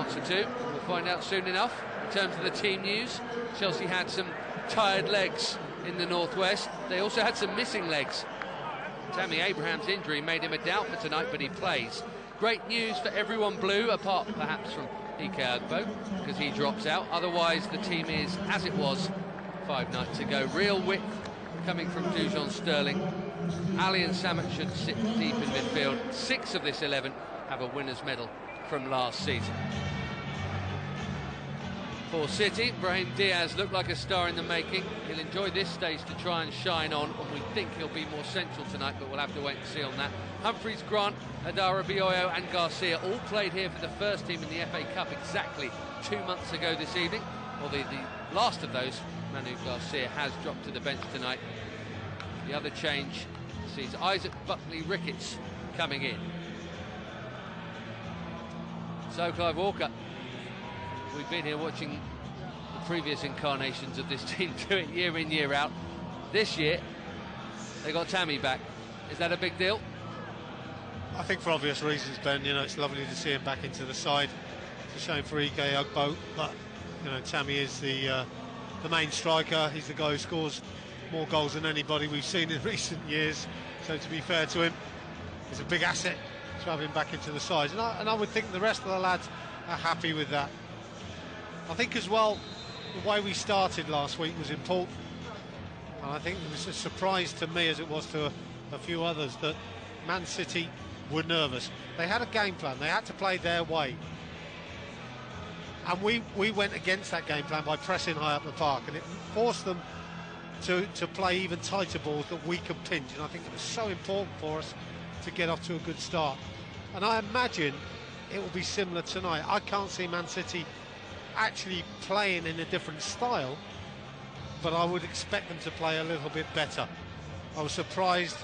answer to. We'll find out soon enough. In terms of the team news, Chelsea had some tired legs in the northwest. They also had some missing legs. Tammy Abraham's injury made him a doubt for tonight, but he plays. Great news for everyone blue, apart perhaps from Ike Agbo, because he drops out. Otherwise, the team is as it was 5 nights ago. Real width coming from Dujon Sterling. Ali and Samet should sit deep in midfield. 6 of this 11 have a winner's medal from last season. For City, Brahim Diaz looked like a star in the making. He'll enjoy this stage to try and shine on, and we think he'll be more central tonight, but we'll have to wait and see on that. Humphreys, Grant, Adara Bioyo and Garcia all played here for the first team in the FA Cup exactly 2 months ago this evening. Well, the last of those, Manu Garcia, has dropped to the bench tonight. The other change sees Isaac Buckley-Ricketts coming in. So Clive Walker, we've been here watching the previous incarnations of this team do it year in, year out. This year, they got Tammy back. Is that a big deal? I think for obvious reasons, Ben. You know, it's lovely to see him back into the side. It's a shame for Ike Ugbo, but you know, Tammy is the main striker. He's the guy who scores more goals than anybody we've seen in recent years. So to be fair to him, it's a big asset to have him back into the side. And I would think the rest of the lads are happy with that. I think as well, the way we started last week was important. And I think it was a surprise to me, as it was to a few others, that Man City were nervous. They had a game plan. They had to play their way. And we went against that game plan by pressing high up the park, and it forced them to play even tighter balls that we could pinch. And I think it was so important for us to get off to a good start. And I imagine it will be similar tonight. I can't see Man City actually playing in a different style, but I would expect them to play a little bit better. I was surprised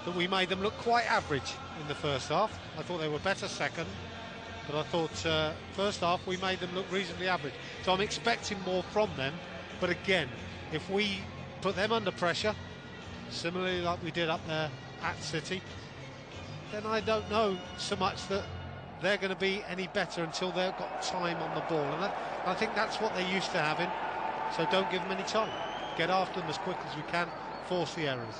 that we made them look quite average in the first half. I thought they were better second, but I thought first half we made them look reasonably average. So I'm expecting more from them, but again, if we put them under pressure, similarly like we did up there at City, then I don't know so much that they're going to be any better until they've got time on the ball. And I think that's what they're used to having, so don't give them any time. Get after them as quick as we can, force the errors.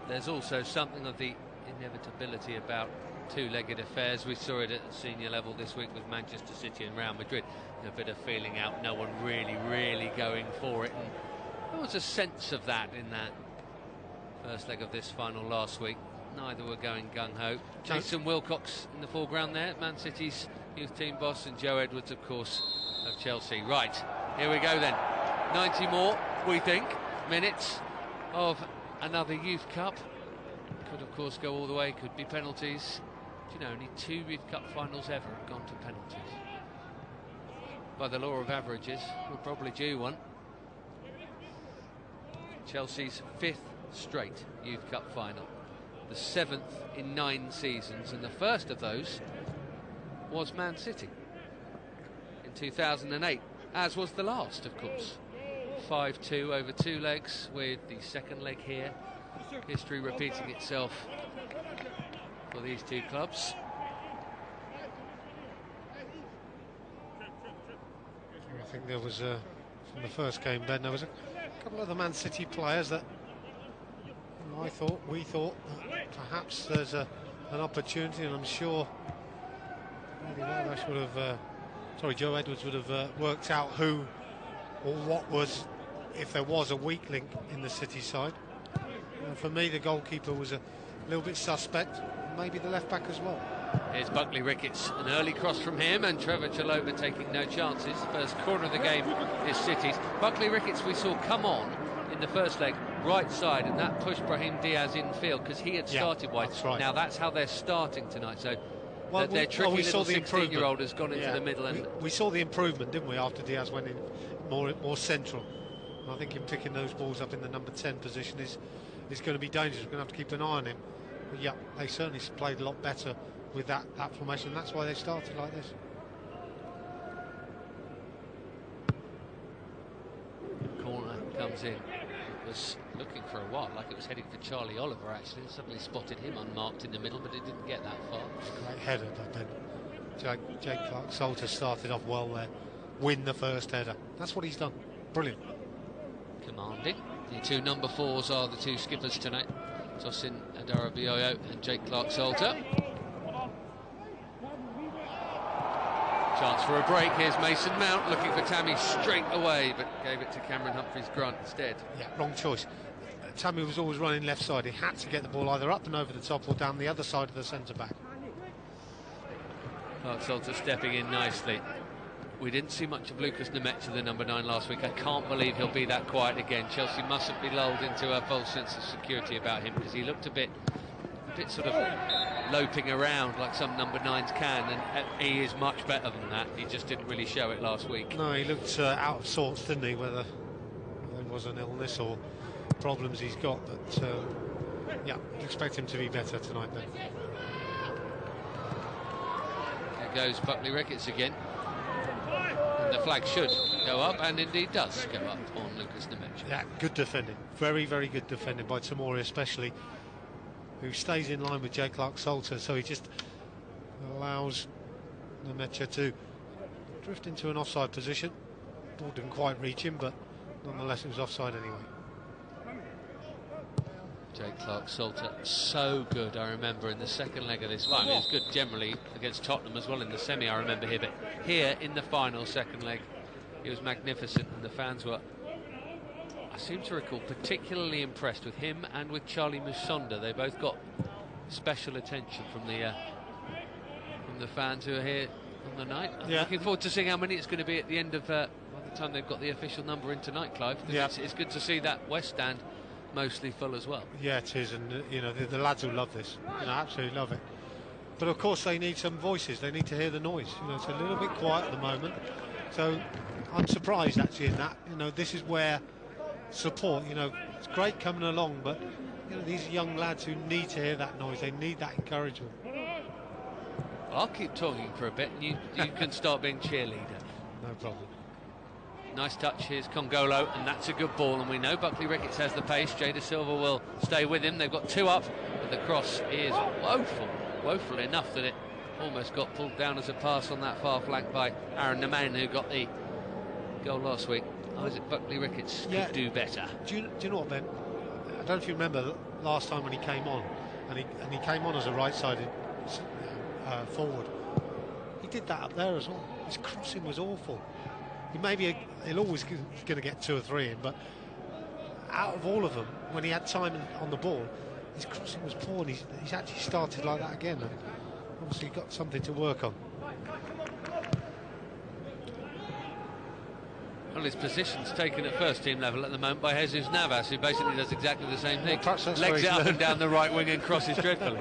There's also something of the inevitability about two-legged affairs. We saw it at the senior level this week with Manchester City and Real Madrid. A bit of feeling out, no one really going for it, and there was a sense of that in that first leg of this final last week. Neither were going gung-ho. Jason Wilcox in the foreground there, Man City's youth team boss, and Joe Edwards, of course, of Chelsea. Right, here we go then. 90 more, we think, minutes of another Youth Cup. Could, of course, go all the way, could be penalties. Do you know, only 2 Youth Cup finals ever have gone to penalties. By the law of averages, we're probably due one. Chelsea's 5th straight Youth Cup final. The 7th in 9 seasons, and the first of those was Man City in 2008, as was the last, of course. 5-2 over 2 legs, with the second leg here. History repeating itself for these two clubs. I think there was, from the first game, Ben, there was a couple of the Man City players that we thought that perhaps there's an opportunity, and I'm sure Joe Edwards would have worked out who or what was, if there was a weak link in the City side. For me, the goalkeeper was a little bit suspect, maybe the left back as well. Here's Buckley-Ricketts, an early cross from him, and Trevor Chalobah taking no chances. First corner of the game is City's. Buckley-Ricketts we saw come on in the first leg, right side, and that pushed Brahim Diaz in field because he had started wide. That's right. Now that's how they're starting tonight. So their tricky we little saw the 16-year-old has gone into the middle. And we saw the improvement, didn't we, after Diaz went in more central. And I think him picking those balls up in the number 10 position is going to be dangerous. We're going to have to keep an eye on him. But yeah, they certainly played a lot better with that formation, and that's why they started like this. Corner comes in. It was looking for a while like it was heading for Charlie Oliver, actually. Suddenly spotted him unmarked in the middle, but it didn't get that far. Great header, Ben. Jake Clark-Salter started off well there. Win the first header. That's what he's done. Brilliant. Commanding. The two number 4s are the two skippers tonight. Tosin Adarabioyo and Jake Clark-Salter. Chance for a break. Here's Mason Mount looking for Tammy straight away, but gave it to Cameron Humphreys-Grant instead. Yeah, wrong choice. Tammy was always running left side. He had to get the ball either up and over the top or down the other side of the centre-back. Clark-Salter stepping in nicely. We didn't see much of Lucas Nemecha, the number 9, last week. I can't believe he'll be that quiet again. Chelsea mustn't be lulled into a false sense of security about him, because he looked a bit sort of loping around like some number 9s can, and he is much better than that. He just didn't really show it last week. No, he looked out of sorts, didn't he? Whether there was an illness or problems he's got, but yeah, I'd expect him to be better tonight then. There goes Buckley Ricketts again. And the flag should go up, and indeed does go up on Lucas Nemecha. Yeah, good defending. Very, very good defending by Tamori especially, who stays in line with Jake Clark-Salter, so he just allows Nemecha to drift into an offside position. Ball didn't quite reach him, but nonetheless it was offside anyway. Jake Clark-Salter, so good, I remember, in the second leg of this. Well, he was good generally against Tottenham as well in the semi, I remember here, but here in the final second leg, he was magnificent, and the fans were, I seem to recall, particularly impressed with him and with Charlie Musonda. They both got special attention from the fans who are here on the night. I'm looking forward to seeing how many it's going to be at the end of, by the time they've got the official number in tonight, Clive. Yeah. It's good to see that West Stand mostly full as well. Yeah, it is, and you know, the lads will love this. You know, absolutely love it. But of course they need some voices. They need to hear the noise. You know, it's a little bit quiet at the moment, so I'm surprised actually in that. You know, this is where support, you know, it's great coming along, but you know, these young lads who need to hear that noise, they need that encouragement. Well, I'll keep talking for a bit, and you can start being cheerleader. No problem. Nice touch, here's Congolo, and that's a good ball, and we know Buckley Ricketts has the pace. Jada Silva will stay with him. They've got two up, but the cross is woeful enough that it almost got pulled down as a pass on that far flank by Aaron Neman, who got the goal last week. Isaac Buckley Ricketts could do better. Do you know what, Ben? I don't know if you remember last time when he came on, and he came on as a right-sided forward. He did that up there as well. His crossing was awful. He'll always going to get 2 or 3 in, but out of all of them, when he had time on the ball, his crossing was poor, and he's actually started like that again. And obviously got something to work on. Well, his position's taken at first team level at the moment by Jesus Navas, who basically does exactly the same thing. Legs it up and down the right wing and crosses dreadfully.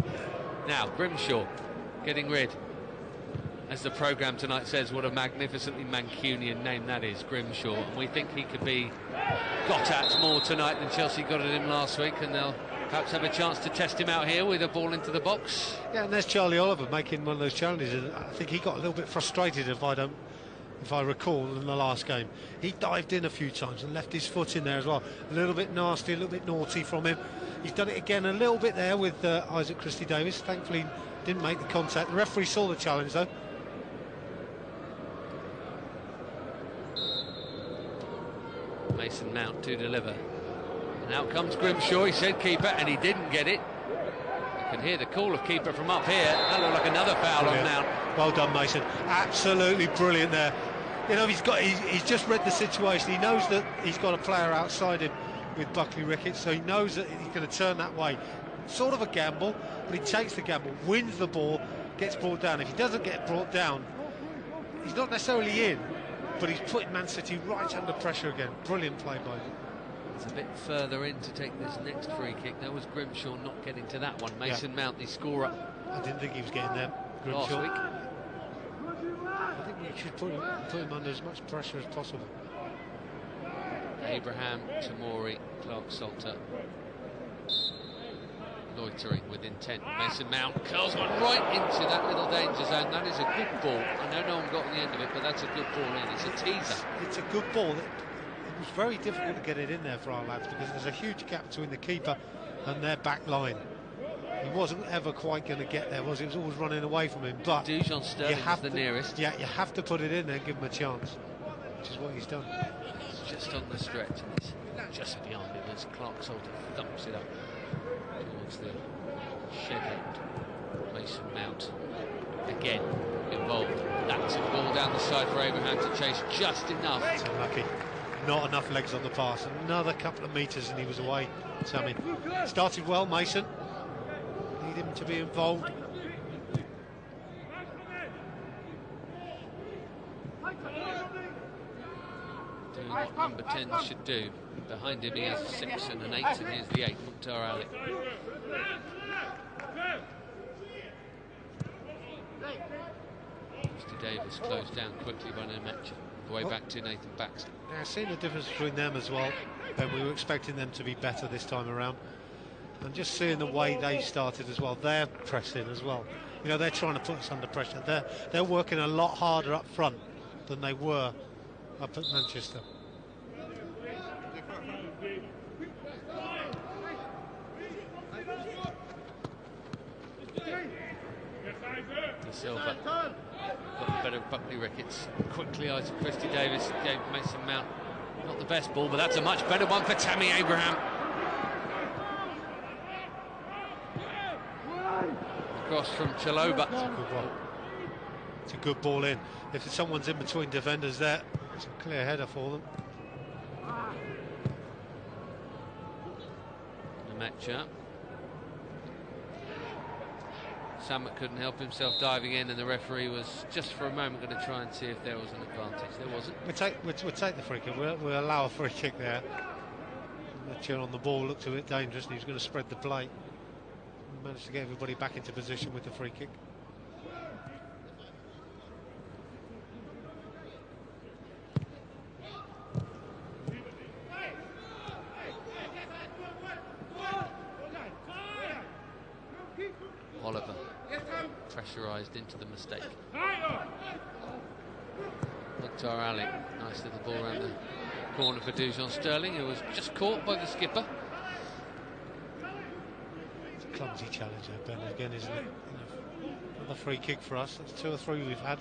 Now, Grimshaw getting rid. As the programme tonight says, what a magnificently Mancunian name that is, Grimshaw. And we think he could be got at more tonight than Chelsea got at him last week, and they'll perhaps have a chance to test him out here with a ball into the box. Yeah, and there's Charlie Oliver making one of those challenges, and I think he got a little bit frustrated, if I recall, in the last game. He dived in a few times and left his foot in there as well. A little bit nasty, a little bit naughty from him. He's done it again a little bit there with Isaac Christie-Davies. Thankfully didn't make the contact. The referee saw the challenge though. Mason Mount to deliver, and out comes Grimshaw. He said keeper, and he didn't get it. You can hear the call of keeper from up here. That looked like another foul on Mount. Well done, Mason. Absolutely brilliant there. You know, he's just read the situation. He knows that he's got a player outside him with Buckley Ricketts, so he knows that he's going to turn that way. Sort of a gamble, but he takes the gamble, wins the ball, gets brought down. If he doesn't get brought down, he's not necessarily in, but he's putting Man City right under pressure again. Brilliant play by him. It's a bit further in to take this next free kick. That was Grimshaw not getting to that one. Mason Mount, the scorer. I didn't think he was getting there, Grimshaw. Last week. I think we should put him under as much pressure as possible. Abraham, Tamori, Clark-Salter. Loitering with intent. Mason Mount curls one right into that little danger zone. That is a good ball. I know no one got on the end of it, but that's a good ball in. It's a teaser. It's a good ball. It was very difficult to get it in there for our lads, because there's a huge gap between the keeper and their back line. He wasn't ever quite going to get there, was he? It was always running away from him. But Dujon Sterling is the nearest. Yeah, you have to put it in there and give him a chance, which is what he's done. It's just on the stretch, and it's just beyond him as Clark sort of thumps it up towards the shed end. Mason Mount again involved. That's a ball down the side for Abraham to chase just enough. It's unlucky. Not enough legs on the pass. Another couple of metres and he was away. Sammy started well. Mason need him to be involved. Doing what number 10 should do. Behind him he has a 6 and an 8, and here's the 8, Mukhtar Ali. Mr. Davis closed down quickly by Nemecha. The way back to Nathan Baxter. Yeah, I've seen the difference between them as well. And we were expecting them to be better this time around. And just seeing the way they started as well. They're pressing as well. You know, they're trying to put us under pressure. They're working a lot harder up front than they were up at Manchester. De Silva got the better of Buckley Ricketts. Quickly eyes to Christy Davis, gave Mason Mount not the best ball, but that's a much better one for Tammy Abraham. Across from Chaloba. It's a good one. It's a good ball in. If someone's in between defenders there, it's a clear header for them. Nemecha. Samet couldn't help himself diving in, and the referee was just for a moment going to try and see if there was an advantage. There wasn't. We'll take the free kick. We'll allow a free kick there. Nemecha on the ball looked a bit dangerous, and he was going to spread the play. We managed to get everybody back into position with the free kick. Oliver pressurised into the mistake. Mukhtar Ali, nice little ball around the corner for Dujon Sterling, who was just caught by the skipper. It's a clumsy challenge there, Ben, again, isn't it? Another free kick for us. That's 2 or 3 we've had.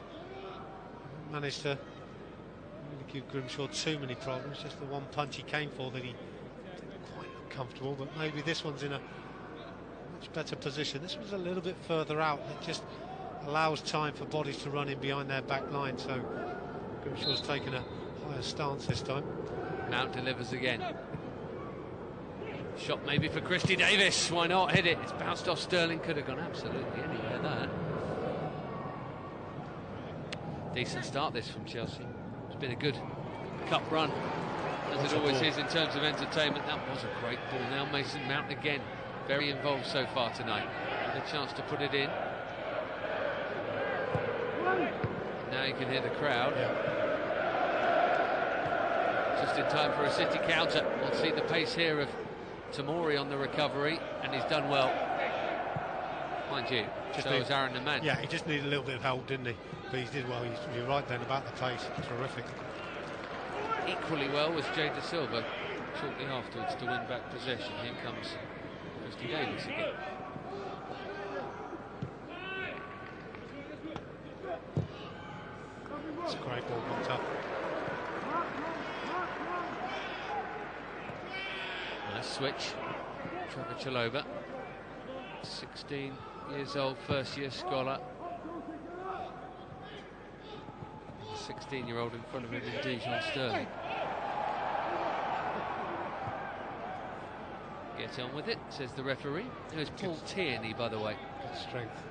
Managed to really give Grimshaw too many problems. Just the one punch he came for that he didn't quite look comfortable, but maybe this one's in a much better position. This was a little bit further out. It just allows time for bodies to run in behind their back line, so Grimshaw's taken a higher stance this time. Mount delivers again. Shot maybe for Christy Davis. Why not? Hit it. It's bounced off Sterling. Could have gone absolutely anywhere, that. Decent start this from Chelsea. It's been a good cup run, as it always is in terms of entertainment. That was a great ball. Now Mason Mount again. Very involved so far tonight. With a chance to put it in. Now you can hear the crowd. Yeah. Just in time for a City counter. We'll see the pace here of Tamori on the recovery, and he's done well. Mind you, so was Aaron Neman. Yeah, he just needed a little bit of help, didn't he? But he did well. You're right then about the pace. Terrific. Equally well was Jay De Silva shortly afterwards to win back possession. Here comes Christy Davis again. It's a great ball, bumped up. Nice switch. Trevor Chaloba, 16 years old, first year scholar. 16-year-old in front of him in Dujon Sterling. Get on with it, says the referee. There's Paul Tierney, by the way. Good strength.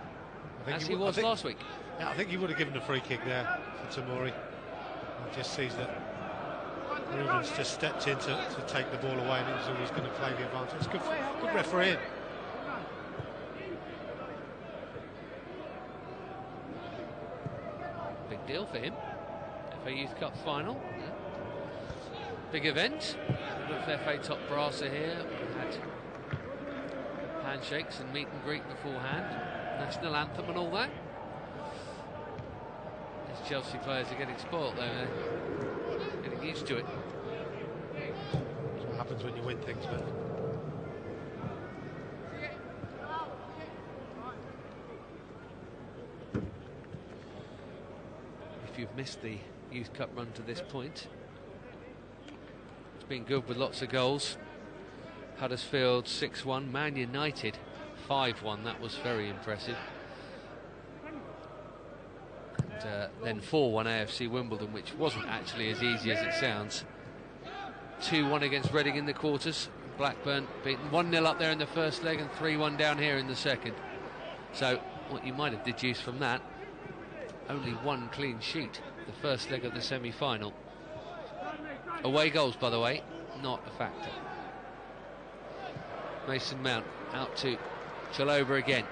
As he was last week. Yeah, I think he would have given a free kick there for Tamori. He just sees that Rubens just stepped in to take the ball away, and he was always going to play the advantage. It's good refereeing. Big deal for him. FA Youth Cup final. Big event. The FA top brass are here. We had handshakes and meet and greet beforehand. National anthem and all that. These Chelsea players are getting spoilt though. They're getting used to it. That's what happens when you win things, man. you've missed the Youth Cup run to this point. It's been good with lots of goals. Huddersfield 6-1, Man United 5-1, that was very impressive. And then 4-1 AFC Wimbledon, which wasn't actually as easy as it sounds. 2-1 against Reading in the quarters. Blackburn beaten 1-0 up there in the first leg and 3-1 down here in the second. So what you might have deduced from that, only one clean sheet the first leg of the semi-final. Away goals, by the way, not a factor. Mason Mount out to Chalobah again.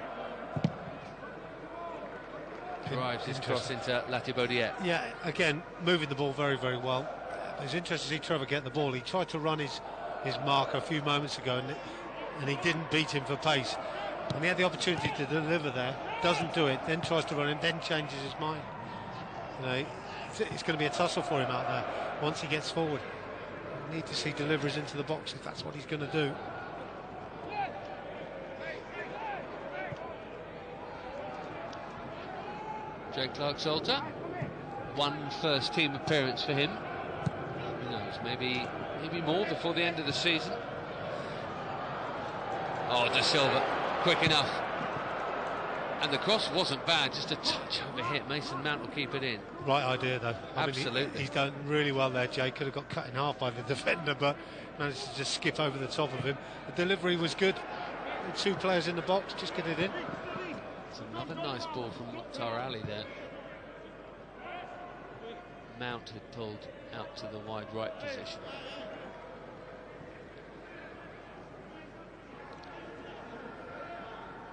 Drives his cross into Latibaudier. Yeah, again, moving the ball very, very well. It was interesting to see Trevor get the ball. He tried to run his mark a few moments ago, and he didn't beat him for pace. And he had the opportunity to deliver there, doesn't do it, then tries to run and then changes his mind. You know, it's going to be a tussle for him out there once he gets forward. You need to see deliveries into the box if that's what he's going to do. Jay Clark-Salter, one first team appearance for him. Who knows, maybe more before the end of the season. Oh, De Silva, quick enough. And the cross wasn't bad, just a touch over hit. Mason Mount will keep it in. Right idea, though. Absolutely. I mean, he's done really well there, Jay. Could have got cut in half by the defender, but managed to just skip over the top of him. The delivery was good. Two players in the box, just get it in. It's another nice ball from Mukhtar Ali there. Mount had pulled out to the wide right position.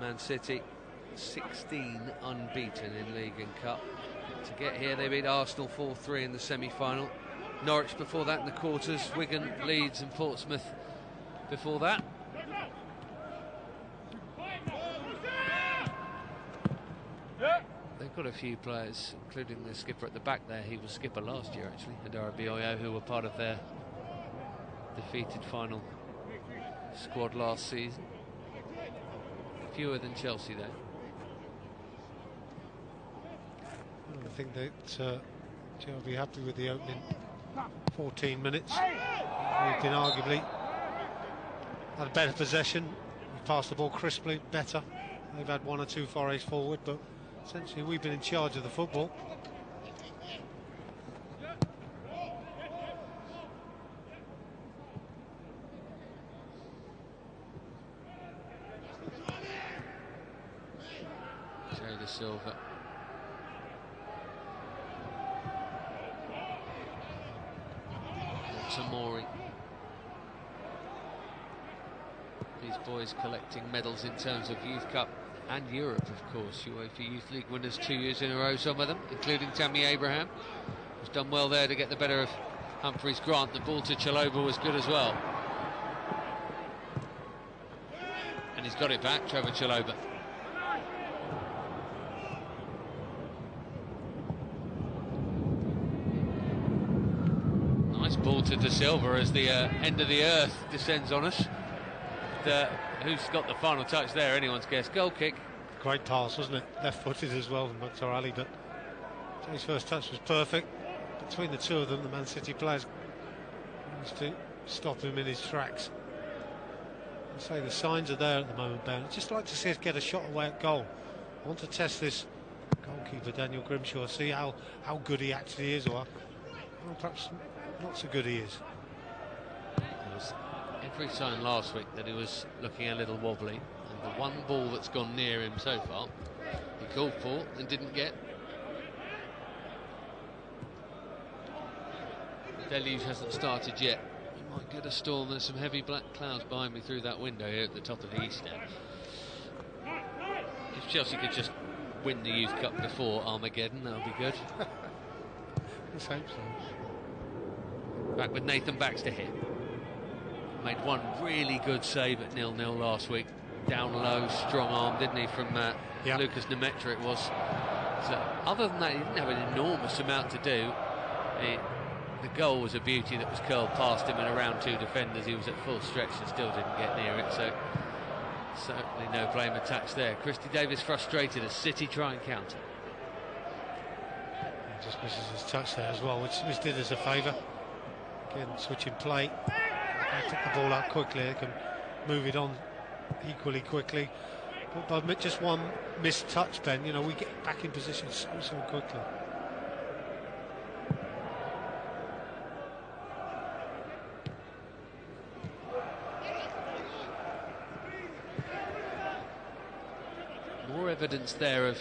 Man City 16 unbeaten in League and Cup. To get here they beat Arsenal 4-3 in the semi-final. Norwich before that in the quarters, Wigan, Leeds and Portsmouth before that. They've got a few players, including the skipper at the back there. He was skipper last year actually, Adara Bioyo, who were part of their defeated final squad last season. Fewer than Chelsea though. I think that Joe will be happy with the opening 14 minutes. We've been arguably had better possession. We passed the ball crisply, better. They've had one or two forays forward, but essentially we've been in charge of the football. Jay De Silva. Tamori. These boys collecting medals in terms of Youth Cup and Europe, of course. UEFA Youth League winners 2 years in a row, some of them, including Tammy Abraham, who's done well there to get the better of Humphreys Grant. The ball to Chalobah was good as well. And he's got it back, Trevor Chalobah. Nice ball to De Silva as the end of the earth descends on us. Who's got the final touch there? Anyone's guess. Goal kick. Great pass, wasn't it? Left-footed as well from Mukhtar Ali, but Jay's first touch was perfect. Between the two of them, the Man City players managed to stop him in his tracks. I say the signs are there at the moment, Ben. I'd just like to see us get a shot away at goal. I want to test this goalkeeper, Daniel Grimshaw, see how good he actually is, or perhaps not so good he is. There was every sign last week that he was looking a little wobbly, and the one ball that's gone near him so far he called for and didn't get. The deluge hasn't started yet. We might get a storm. There's some heavy black clouds behind me through that window here at the top of the east end. If Chelsea could just win the Youth Cup before Armageddon, that would be good. Let's hope so. Back with Nathan Baxter here. Made one really good save at 0-0 last week. Down low, strong arm, didn't he, from Lucas Nemetra it was. So other than that, he didn't have an enormous amount to do. The goal was a beauty that was curled past him and around two defenders. He was at full stretch and still didn't get near it. So certainly no blame attached there. Christy Davis frustrated as City try and counter. Just misses his touch there as well, which did us a favour. Again, switching play. They pick the ball up quickly, they can move it on equally quickly. But by just one missed touch, Ben, you know, we get back in position so quickly. More evidence there of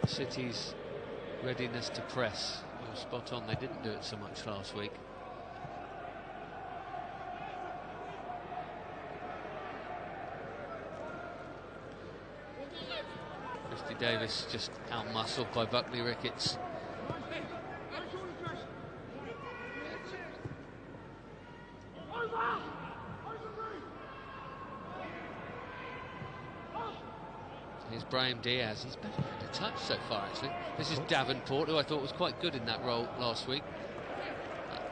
City's readiness to press. You're spot on, they didn't do it so much last week. Christy Davis just out-muscled by Buckley Ricketts. Here's Brahim Diaz. He's better had a touch so far, actually. This is Davenport, who I thought was quite good in that role last week.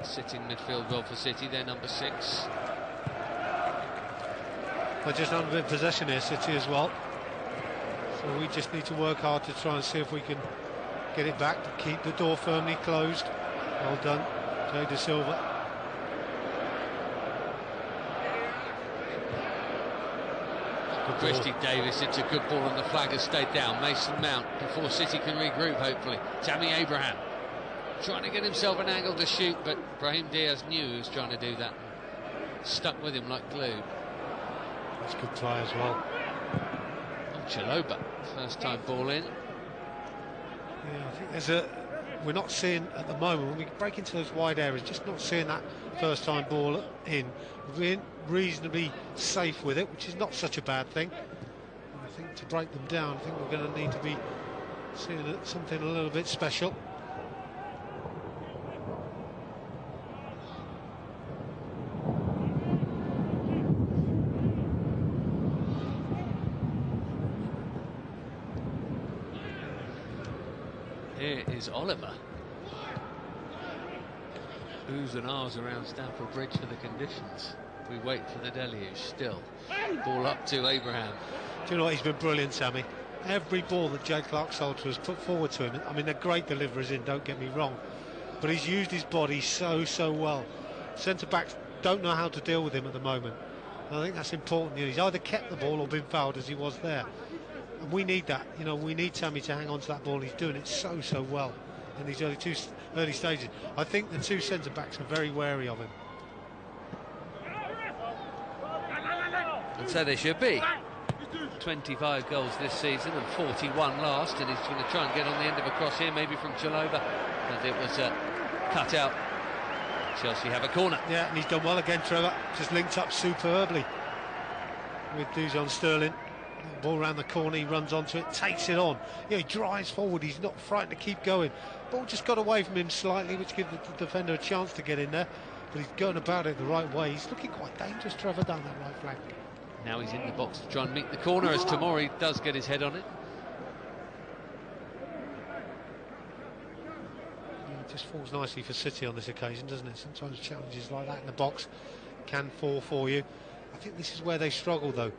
Sitting midfield role for City, they're number 6. They're just under a bit of possession here, City, as well. So we just need to work hard to try and see if we can get it back, to keep the door firmly closed. Well done, Jay De Silva. Christy Davis, it's a good ball and the flag has stayed down. Mason Mount before City can regroup, hopefully. Tammy Abraham trying to get himself an angle to shoot, but Brahim Diaz knew he was trying to do that. Stuck with him like glue. That's a good try as well. Oh, Chaloba, first time ball in. Yeah, I think we're not seeing at the moment, when we break into those wide areas, just not seeing that first time ball in. We're reasonably safe with it, which is not such a bad thing. And I think to break them down, I think we're going to need to be seeing something a little bit special. Here is Oliver. Oohs and ahs around Stamford Bridge for the conditions. We wait for the deluge still. Ball up to Abraham. Do you know what? He's been brilliant, Sammy. Every ball that Jay Clark-Salter has put forward to him, I mean, they're great deliverers in, don't get me wrong, but he's used his body so well. Centre-backs don't know how to deal with him at the moment. And I think that's important. You know, he's either kept the ball or been fouled as he was there. And we need that. You know, we need Sammy to hang on to that ball. He's doing it so well in these early stages. I think the two centre-backs are very wary of him. And so they should be. 25 goals this season and 41 last, and he's going to try and get on the end of a cross here, maybe from Chaloba, but it was cut out. Chelsea have a corner. Yeah, and he's done well again, Trevor. Just linked up superbly with Dujon Sterling. Ball around the corner, he runs onto it, takes it on. Yeah, he drives forward, he's not frightened to keep going. Ball just got away from him slightly, which gives the defender a chance to get in there, but he's going about it the right way. He's looking quite dangerous, Trevor, down that right flank. Now he's in the box to try and meet the corner as Tomori does get his head on it. Yeah, it just falls nicely for City on this occasion, doesn't it? Sometimes challenges like that in the box can fall for you. I think this is where they struggled, though.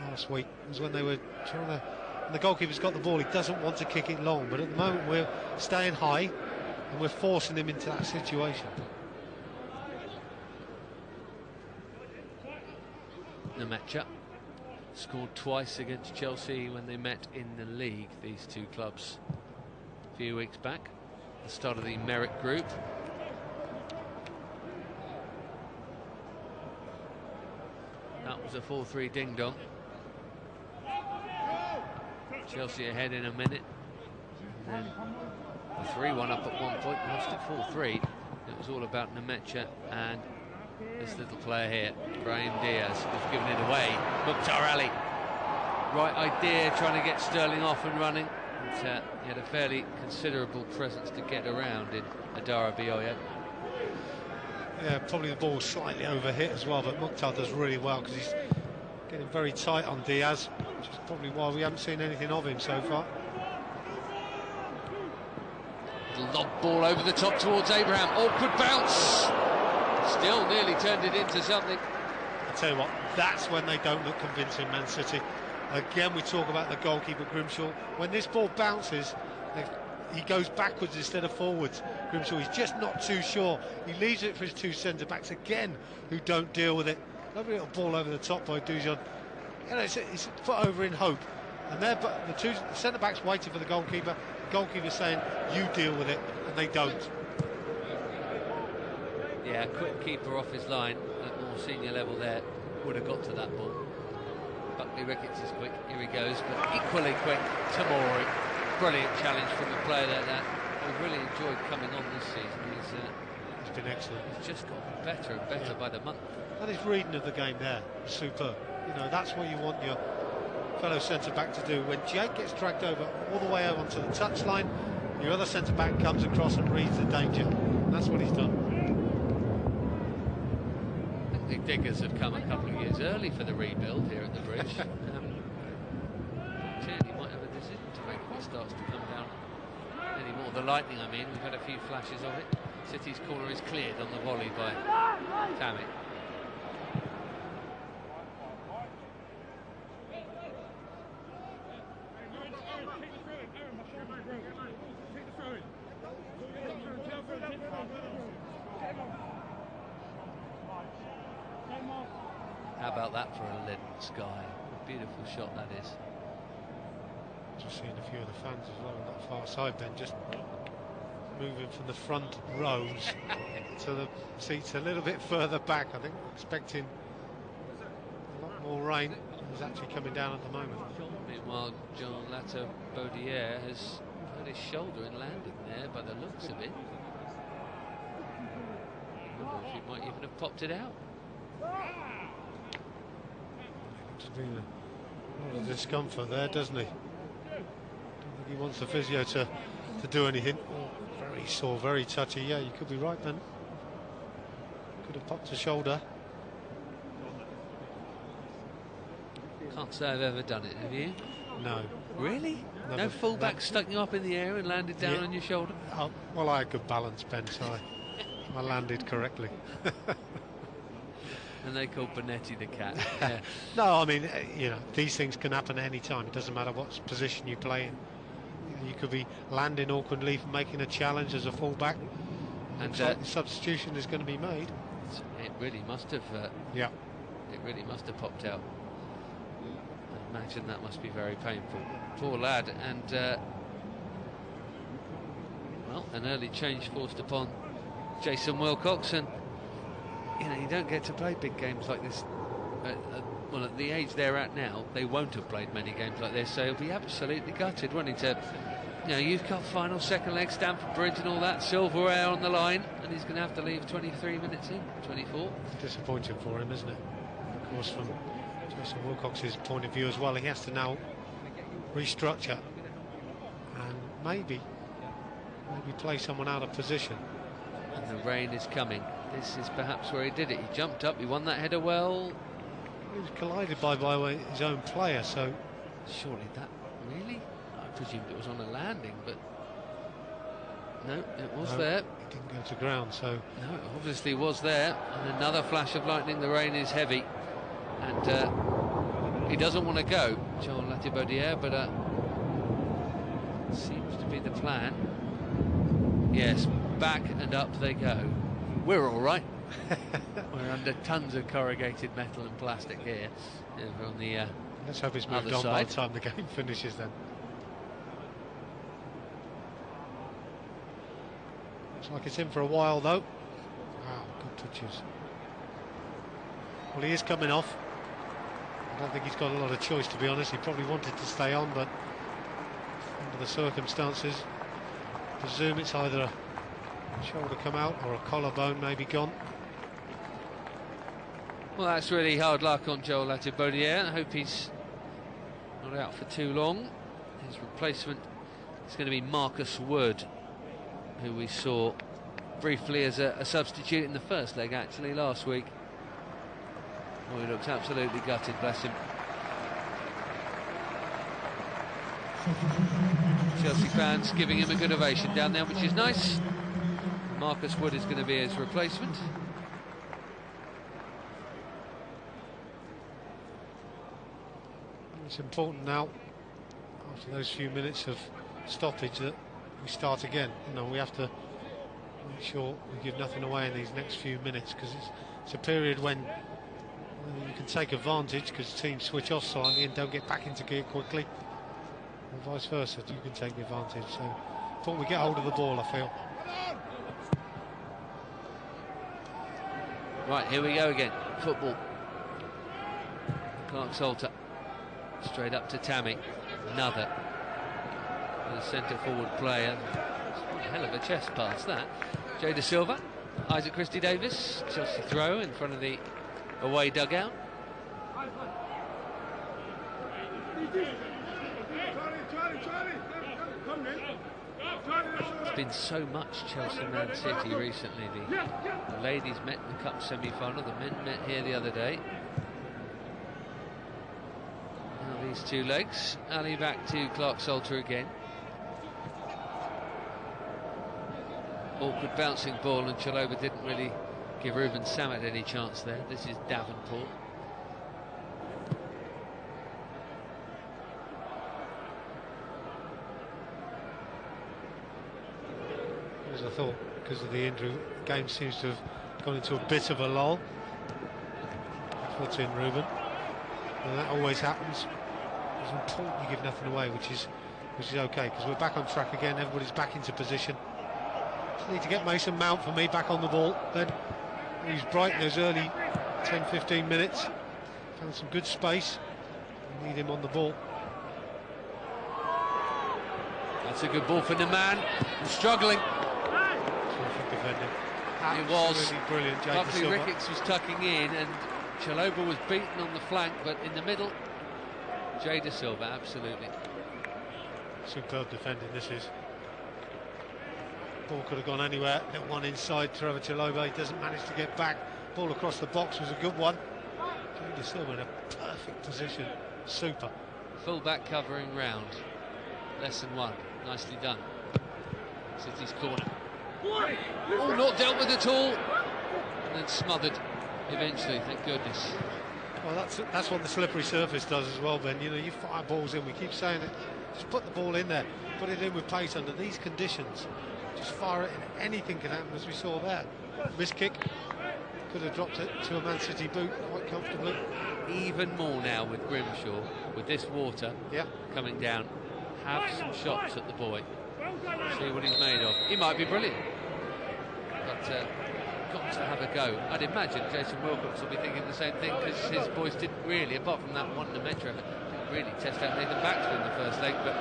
Last week was when they were trying to... And the goalkeeper's got the ball, he doesn't want to kick it long, but at the moment we're staying high and we're forcing him into that situation. Nmecha scored twice against Chelsea when they met in the league, these two clubs, a few weeks back, the start of the Merit Group. That was a 4-3 ding-dong. Chelsea ahead in a minute, and then 3-1 up at one point, lost it 4-3. It was all about Nmecha and this little player here, Brahim Diaz, who's given it away. Mukhtar Ali, right idea, trying to get Sterling off and running. And, he had a fairly considerable presence to get around in Adara Bioyo. Yeah, probably the ball slightly overhit as well, but Mukhtar does really well because he's getting very tight on Diaz, which is probably why we haven't seen anything of him so far. Lob ball over the top towards Abraham. Awkward bounce. Still nearly turned it into something. I tell you what, that's when they don't look convincing, Man City. Again, we talk about the goalkeeper, Grimshaw. When this ball bounces, he goes backwards instead of forwards. Grimshaw, he's just not too sure. He leaves it for his two centre-backs again, who don't deal with it. Lovely little ball over the top by Dujon. You know, it's a foot over in hope. And they're the two centre-backs waiting for the goalkeeper. The goalkeeper saying, you deal with it, and they don't. Yeah, quick keeper off his line at more senior level there would have got to that ball. Buckley Ricketts is quick, here he goes, but equally quick, Tamori. Brilliant challenge from a player like that. We've really enjoyed coming on this season. He's been excellent. He's just got better and better by the month. And his reading of the game there, superb. You know, that's what you want your fellow centre-back to do. When Jake gets dragged over all the way over onto the touchline, your other centre-back comes across and reads the danger. And that's what he's done. I think the Diggers have come a couple of years early for the rebuild here at the Bridge. Clearly might have a decision to make if it starts to come down anymore. The Lightning, I mean, we've had a few flashes of it. City's corner is cleared on the volley by Tammy. How about that for a leaden sky? What a beautiful shot that is. Just seeing a few of the fans as well on that far side, Ben, just moving from the front rows to the seats a little bit further back. I think expecting a lot more rain. It's actually coming down at the moment. Meanwhile, John Latta Baudier has hurt his shoulder in landing there by the looks of it. I wonder if he might even have popped it out. There's been a lot of discomfort there, doesn't he? Don't think he wants the physio to do anything. Oh, very sore, very touchy. Yeah, you could be right, Ben. Could have popped a shoulder. Can't say I've ever done it, have you? No. Really? Never. No fullback stuck you up in the air and landed down on your shoulder? Oh, well, I had good balance, Ben, so I landed correctly. And they call Bonetti the cat. Yeah. No, I mean, you know, these things can happen at any time. It doesn't matter what position you play in. You could be landing awkwardly from making a challenge as a fullback, and substitution is going to be made. It really must have. Yeah. It really must have popped out. I imagine that must be very painful. Poor lad, and well, an early change forced upon Jason Wilcox, and you know, you don't get to play big games like this. Well, at the age they're at now, they won't have played many games like this, so he'll be absolutely gutted, won't he, to, you know, Youth Cup final, second leg, Stamford Bridge and all that, silverware on the line, and he's going to have to leave 23 minutes in, 24. Disappointing for him, isn't it? Of course, from Jason Wilcox's point of view as well, he has to now restructure and maybe play someone out of position. And the rain is coming. This is perhaps where he did it. He jumped up, he won that header well. He was collided by his own player, so... Surely that... Really? I presumed it was on a landing, but... No, it was there. It didn't go to ground, so... No, it obviously was there. And another flash of lightning. The rain is heavy. And he doesn't want to go, Joel Latibaudier, but seems to be the plan. Yes, back and up they go. We're all right. We're under tons of corrugated metal and plastic here. On the let's hope it's moved on by the time the game finishes then. Looks like it's in for a while though. Wow, good touches. Well, he is coming off. I don't think he's got a lot of choice, to be honest. He probably wanted to stay on, but under the circumstances, I presume it's either a shoulder come out or a collarbone maybe gone. Well, that's really hard luck on Joel Latibaudier. I hope he's not out for too long. His replacement is going to be Marcus Wood, who we saw briefly as a substitute in the first leg, actually, last week. Oh, he looks absolutely gutted, bless him. Chelsea fans giving him a good ovation down there, which is nice. Marcus Wood is going to be his replacement. It's important now, after those few minutes of stoppage, that we start again. You know, we have to make sure we give nothing away in these next few minutes, because it's a period when you can take advantage, because teams switch off slightly and don't get back into gear quickly, and vice versa. You can take advantage. So I thought we get hold of the ball, I feel. Right, here we go again. Football. Clark Salter. Straight up to Tammy. Another. The centre forward player. Hell of a chest pass, that. Jay De Silva. Isaac Christie Davis. Chelsea throw in front of the away dugout. There's been so much Chelsea Man City recently. The ladies met in the cup semi-final, the men met here the other day. Now these two legs. Ali back to Clark Salter again. Awkward bouncing ball, and Chalobah didn't really give Ruben Sammet any chance there. This is Davenport. As I thought, because of the injury, the game seems to have gone into a bit of a lull. Foot in, Ruben, and that always happens. It's important you give nothing away, which is okay, because we're back on track again. Everybody's back into position. Just need to get Mason Mount, for me, back on the ball. Then he's bright in those early 10-15 minutes. Found some good space. We need him on the ball. That's a good ball for the man. He's struggling. Terrific defending. It was Brilliant. Buckley Ricketts was tucking in, and Chalobah was beaten on the flank, but in the middle, Jay De Silva, absolutely. Superb defending, this is. Ball could have gone anywhere. Hit one inside, Trevor Chalobah. He doesn't manage to get back. Ball across the box was a good one. Jay De Silva in a perfect position. Super. Full back covering round. Lesson one. Nicely done. City's corner. Oh, not dealt with at all. And then smothered eventually, thank goodness. Well, that's what the slippery surface does as well, Ben. You know, you fire balls in. We keep saying it. Just put the ball in there. Put it in with pace under these conditions. Just fire it in. Anything can happen, as we saw there. Missed kick. Could have dropped it to a Man City boot quite comfortably. Even more now with Grimshaw, with this water coming down. Have some shots at the boy. See what he's made of. He might be brilliant, but got to have a go. I'd imagine Jason Wilcox will be thinking the same thing, because his boys didn't really, apart from that one in the Metro, didn't really test out Nathan Baxter in the first leg. But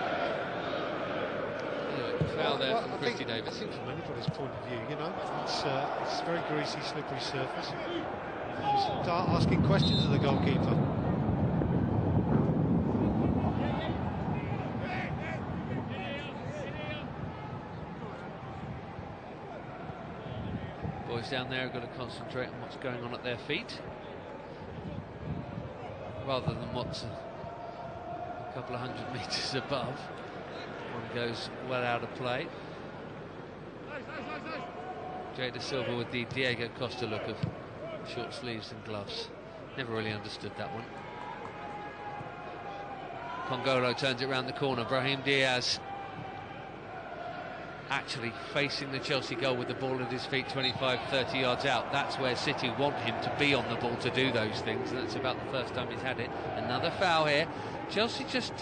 anyway, foul there from Christie Davis. I think from anybody's point of view, you know, it's a very greasy, slippery surface. You start asking questions of the goalkeeper. Boys down there have got to concentrate on what's going on at their feet, rather than what's a couple of 100 metres above. One goes well out of play. Jay De Silva with the Diego Costa look of short sleeves and gloves. Never really understood that one. Congolo turns it round the corner. Brahim Diaz actually facing the Chelsea goal with the ball at his feet 25-30 yards out. That's where City want him to be on the ball to do those things, and that's about the first time he's had it. Another foul here. Chelsea just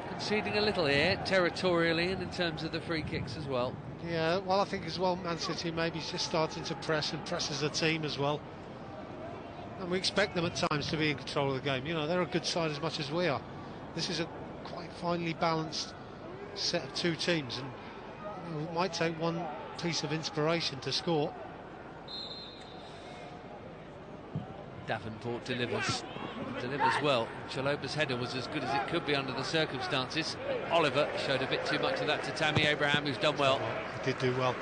conceding a little here, territorially, and in terms of the free kicks as well. Yeah, well, I think as well, Man City maybe just starting to press as a team as well. And we expect them at times to be in control of the game. You know, they're a good side as much as we are. This is a quite finely balanced set of two teams, and it might take one piece of inspiration to score. Davenport delivers well. Chalobah's header was as good as it could be under the circumstances. Oliver showed a bit too much of that to Tammy Abraham, who's done well. He did do well.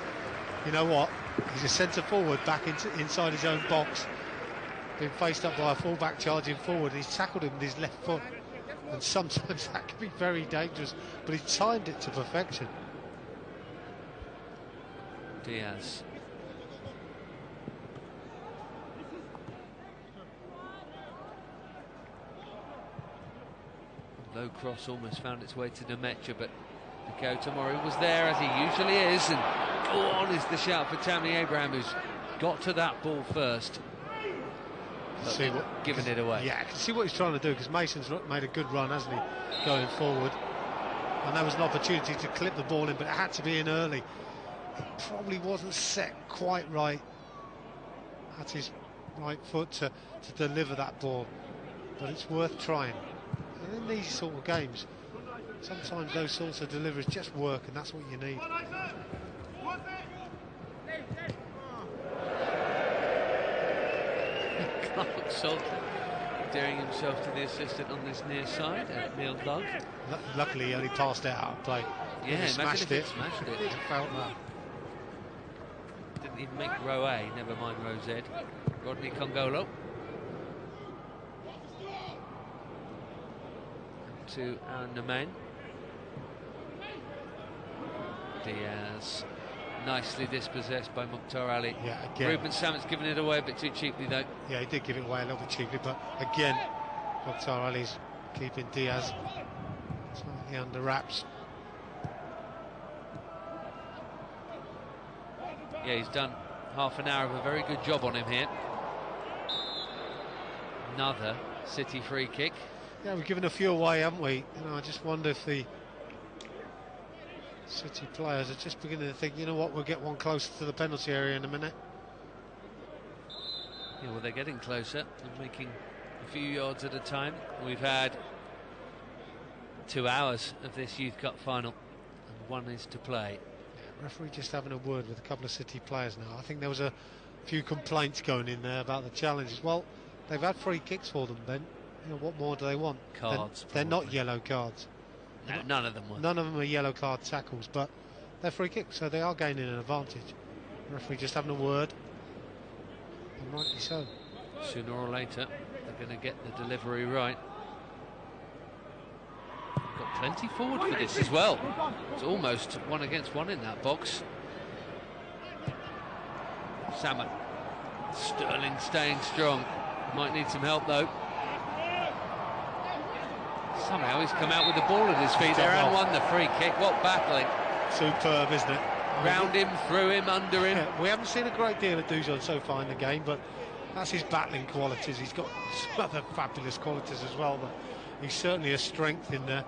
You know what? He's a centre forward back inside his own box, been faced up by a full-back charging forward, and he's tackled him with his left foot, and sometimes that can be very dangerous, but he timed it to perfection. Diaz. Low cross almost found its way to Demetra, but the Rico Tomori was there, as he usually is, and go on is the shout for Tammy Abraham, who's got to that ball first. See what, giving it away. Yeah, I can see what he's trying to do, because Mason's made a good run, hasn't he, going forward. And there was an opportunity to clip the ball in, but it had to be in early. It probably wasn't set quite right at his right foot to deliver that ball, but it's worth trying. And in these sort of games, sometimes those sorts of deliveries just work, and that's what you need. Clark Salter daring himself to the assistant on this near side, Neil Lugg. Luckily, he only passed it out of play. Yeah, he smashed it. Smashed it. I felt that. Didn't even make row A, never mind row Z. Rodney Congolo. To Aaron Nemain. Diaz. Nicely dispossessed by Mukhtar Ali. Yeah, again. Ruben Sammet's given it away a bit too cheaply, though. Yeah, he did give it away a little bit cheaply, but again, Mukhtar Ali's keeping Diaz slightly under wraps. Yeah, he's done half an hour of a very good job on him here. Another City free kick. Yeah, we've given a few away, haven't we? You know, I just wonder if the City players are just beginning to think, you know what, we'll get one closer to the penalty area in a minute. Yeah, well, they're getting closer and making a few yards at a time. We've had 2 hours of this Youth Cup final, and one is to play. Referee just having a word with a couple of City players now. I think there was a few complaints going in there about the challenges. Well, they've had free kicks for them, Ben. You know, what more do they want? Cards. They're not yellow cards. No, none of them were. None of them are yellow card tackles, but they're free kicks, so they are gaining an advantage. The referee just having a word, and rightly so. Sooner or later, they're going to get the delivery right. Got plenty forward for this as well. It's almost 1 against 1 in that box. Salmon. Sterling staying strong. Might need some help though. Somehow he's come out with the ball at his feet there and won the free kick. What battling. Superb, isn't it? Round him, through him, under him. Yeah, we haven't seen a great deal of Dujon so far in the game, but that's his battling qualities. He's got some other fabulous qualities as well, but he's certainly a strength in there.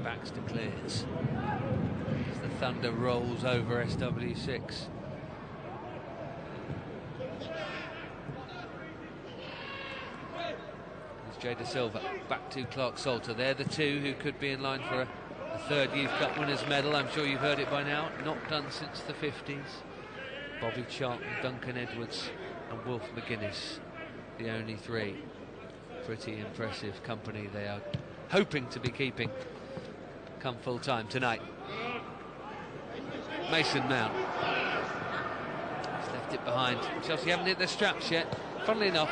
Baxter clears. As the Thunder rolls over SW6. Jada Silva back to Clark Salter. They're the two who could be in line for a third Youth Cup winners' medal. I'm sure you've heard it by now. Not done since the 50s. Bobby Charlton, Duncan Edwards and Wolf McGuinness, the only three. Pretty impressive company they are hoping to be keeping come full time tonight. Mason Mount. He's left it behind. Chelsea haven't hit their straps yet. Funnily enough,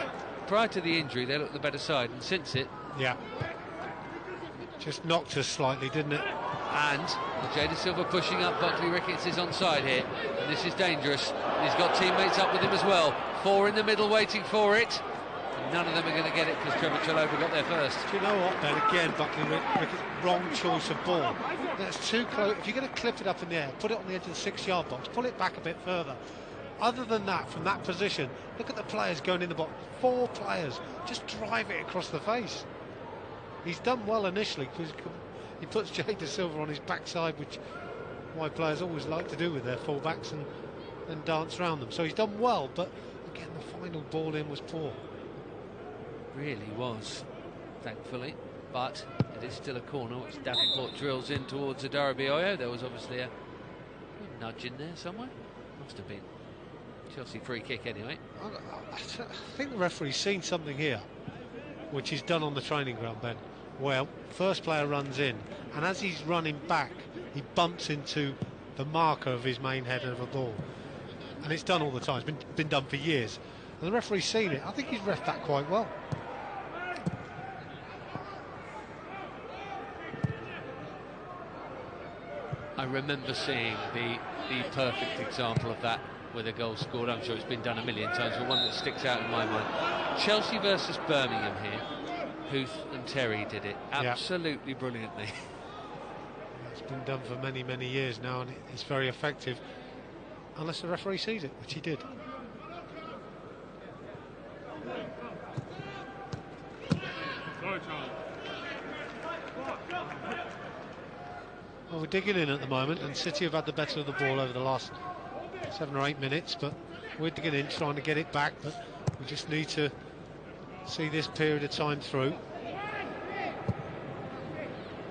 prior to the injury, they looked the better side, and since it... Yeah. Just knocked us slightly, didn't it? And Jada Silva pushing up. Buckley Ricketts is onside here, and this is dangerous. And he's got teammates up with him as well. 4 in the middle waiting for it. And none of them are going to get it because Trevor Chalobah got there first. Do you know what, Ben? Again, Buckley Ricketts, wrong choice of ball. That's too close. If you're going to clip it up in the air, put it on the edge of the 6-yard box, pull it back a bit further. Other than that, from that position, look at the players going in the box. 4 players, just drive it across the face. He's done well initially because he puts Jada Silva on his backside, which wide players always like to do with their full-backs, and dance around them. So he's done well, but again, the final ball in was poor. Really was, thankfully. But it is still a corner which Davenport drills in towards Adara Bioyo. There was obviously a nudge in there somewhere. Must have been. Chelsea free kick anyway. I think the referee's seen something here, which he's done on the training ground, Ben. Well, first player runs in, and as he's running back, he bumps into the marker of his main header of a ball. And it's done all the time. It's been done for years. And the referee's seen it. I think he's reffed that quite well. I remember seeing the perfect example of that with a goal scored. I'm sure it's been done a million times, but one that sticks out in my mind. Chelsea versus Birmingham here. Huth and Terry did it absolutely brilliantly. It's been done for many, many years now, and it's very effective, unless the referee sees it, which he did. Well, we're digging in at the moment, and City have had the better of the ball over the last 7 or 8 minutes, but we're digging in, trying to get it back, but we just need to see this period of time through.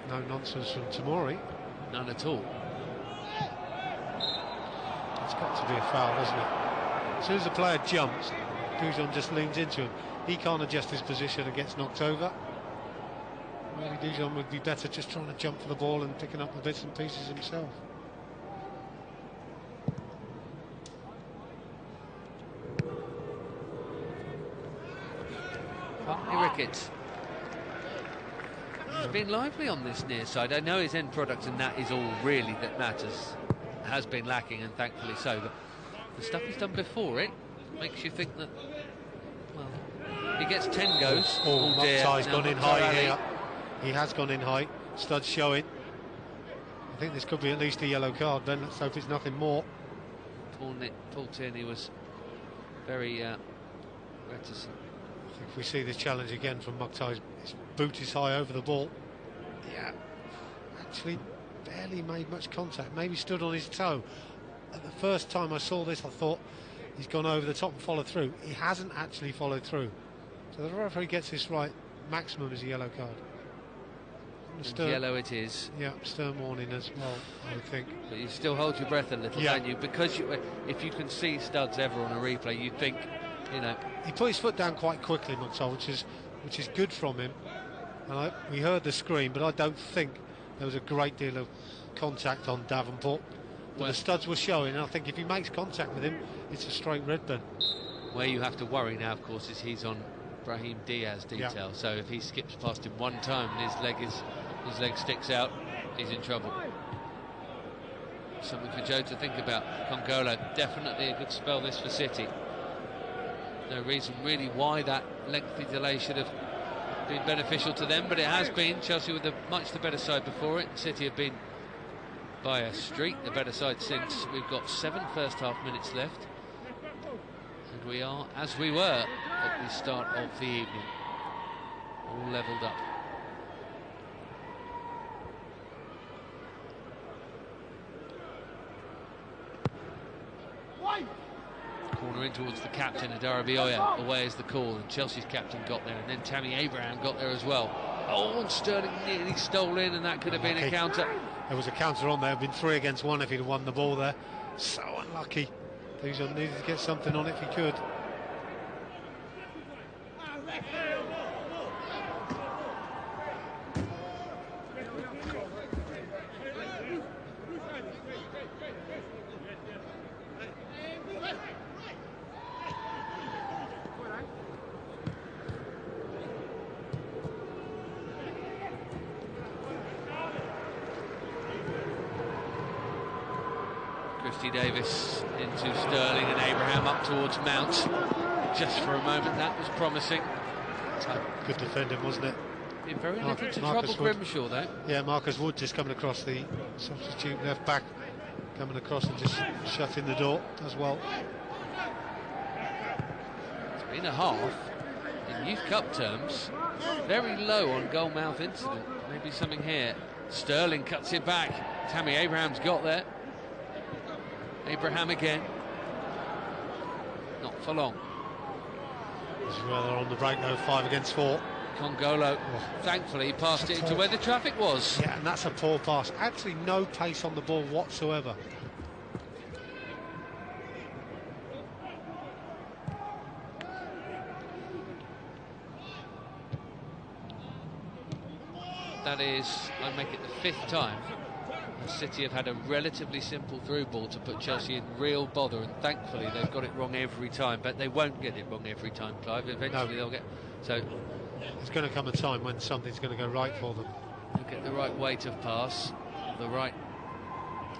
No nonsense from Tamori. None at all. It's got to be a foul, doesn't it? As soon as the player jumps, Dujon just leans into him. He can't adjust his position and gets knocked over. Maybe Dujon would be better just trying to jump for the ball and picking up the bits and pieces himself. Ricketts. He's been lively on this near side. I know his end product, and that is all really that matters. Has been lacking, and thankfully so. But the stuff he's done before it makes you think that, well, he gets 10 goes. Oh, Mokhtar's gone in high here. He has gone in high. Studs showing. I think this could be at least a yellow card, Ben. Let's hope it's nothing more. Paul Tierney was very reticent. If we see this challenge again from Mokhtar, his boot is high over the ball. Yeah, actually barely made much contact, maybe stood on his toe. At the first time I saw this, I thought he's gone over the top and followed through. He hasn't actually followed through. So the referee gets this right, maximum is a yellow card. Yellow it is. Yeah, stern warning as well, I would think. But you still hold your breath a little, don't you? Because if you can see studs ever on a replay, you'd think, you know. He put his foot down quite quickly, Mokhtar, which is good from him. And we heard the scream, but I don't think there was a great deal of contact on Davenport. But the studs were showing, and I think if he makes contact with him, it's a straight red then. Where you have to worry now, of course, is he's on Brahim Diaz detail. Yeah. So if he skips past him one time and his leg sticks out, he's in trouble. Something for Joe to think about. Congolo, definitely a good spell this for City. No reason really why that lengthy delay should have been beneficial to them, but it has been. Chelsea with much the better side before it. City have been by a streak the better side since. We've got 7 first half minutes left, and we are as we were at the start of the evening, all levelled up. Corner in towards the captain, Adarabioyo. Away is the call, and Chelsea's captain got there, and then Tammy Abraham got there as well. Oh, and Sterling nearly stole in, and that could have been a counter. There was a counter on there. It would have been 3 against 1 if he'd won the ball there. So unlucky. Dujon needed to get something on if he could. Davis into Sterling, and Abraham up towards Mount. Just for a moment that was promising. Good defending, wasn't it? Been very little to trouble Grimshaw though. Yeah, Marcus Wood just coming across, the substitute left back, coming across and just shutting the door as well. 3.5 in Youth Cup terms. Very low on goal mouth incident. Maybe something here. Sterling cuts it back. Tammy Abraham's got there. Abraham again. Not for long. This is where they're on the break though, 5 against 4. Congolo, thankfully, he passed it to where the traffic was. Yeah, and that's a poor pass. Actually, no pace on the ball whatsoever. That is, I make it the 5th time City have had a relatively simple through ball to put Chelsea in real bother, and thankfully they've got it wrong every time. But they won't get it wrong every time, Clive. Eventually they'll get. So there's going to come a time when something's going to go right for them. They'll get the right weight of pass, the right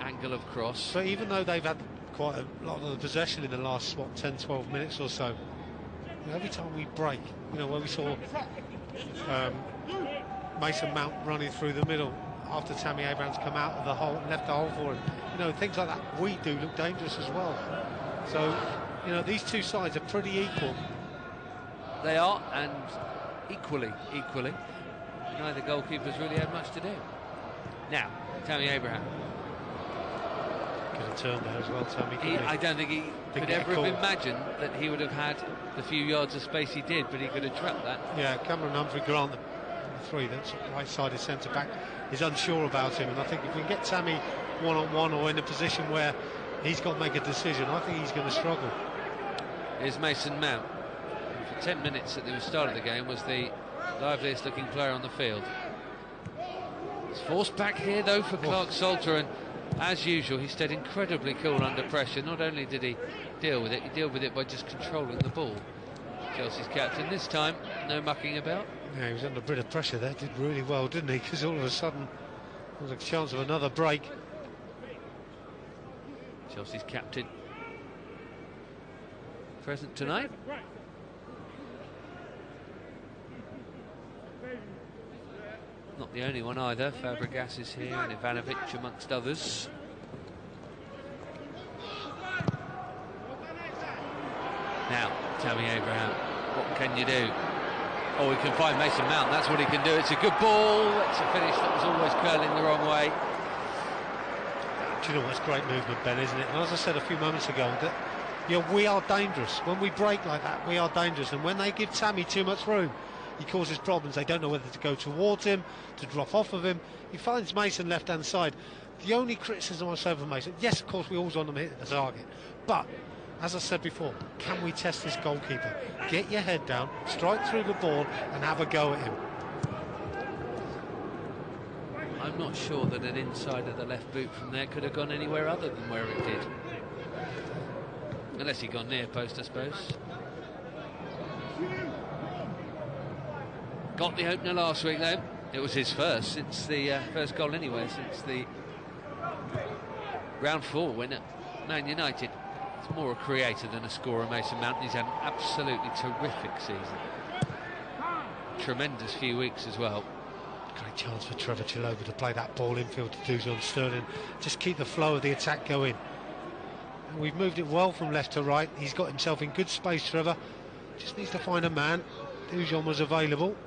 angle of cross. So even though they've had quite a lot of the possession in the last, what, 10, 12 minutes or so. Every time we break, you know, where we saw Mason Mount running through the middle after Tammy Abraham's come out of the hole and left the hole for him, you know, things like that, we do look dangerous as well. So, you know, these two sides are pretty equal. They are, and equally, neither goalkeepers really had much to do. Now, Tammy Abraham. Could have turned there as well, Tammy. I don't think he could ever have imagined that he would have had the few yards of space he did, but he could have trapped that. Yeah, Cameron Humphrey Grant, the three, that's right-sided centre-back, is unsure about him, and I think if we can get Tammy one-on-one or in a position where he's got to make a decision, I think he's going to struggle. Here's Mason Mount, who for 10 minutes at the start of the game was the liveliest looking player on the field. It's forced back here though for Clark Salter, and as usual he stayed incredibly cool under pressure. Not only did he deal with it, he dealt with it by just controlling the ball. Chelsea's captain this time, no mucking about. Yeah, he was under a bit of pressure there, did really well, didn't he? Because all of a sudden there was a chance of another break. Chelsea's captain present tonight. Not the only one either. Fabregas is here and Ivanovic amongst others. Now, Tammy Abraham, what can you do? Oh, he can find Mason Mount, that's what he can do. It's a good ball, it's a finish that was always curling the wrong way. Do you know what's great movement, Ben, isn't it? And as I said a few moments ago, that, you know, we are dangerous. When we break like that, we are dangerous. And when they give Tammy too much room, he causes problems. They don't know whether to go towards him, to drop off of him. He finds Mason left-hand side. The only criticism I say for Mason, yes, of course, we always want him to hit the target. But, as I said before, can we test this goalkeeper? Get your head down, strike through the ball, and have a go at him. I'm not sure that an inside of the left boot from there could have gone anywhere other than where it did. Unless he'd gone near post, I suppose. Got the opener last week, though. It was his first since the first goal anyway, since the round 4 win at Man United. He's more a creator than a scorer, Mason Mount. He's had an absolutely terrific season. Tremendous few weeks as well. Great chance for Trevor Chalobah to play that ball infield to Dujon Sterling. Just keep the flow of the attack going. And we've moved it well from left to right. He's got himself in good space, Trevor. Just needs to find a man. Dujon was available.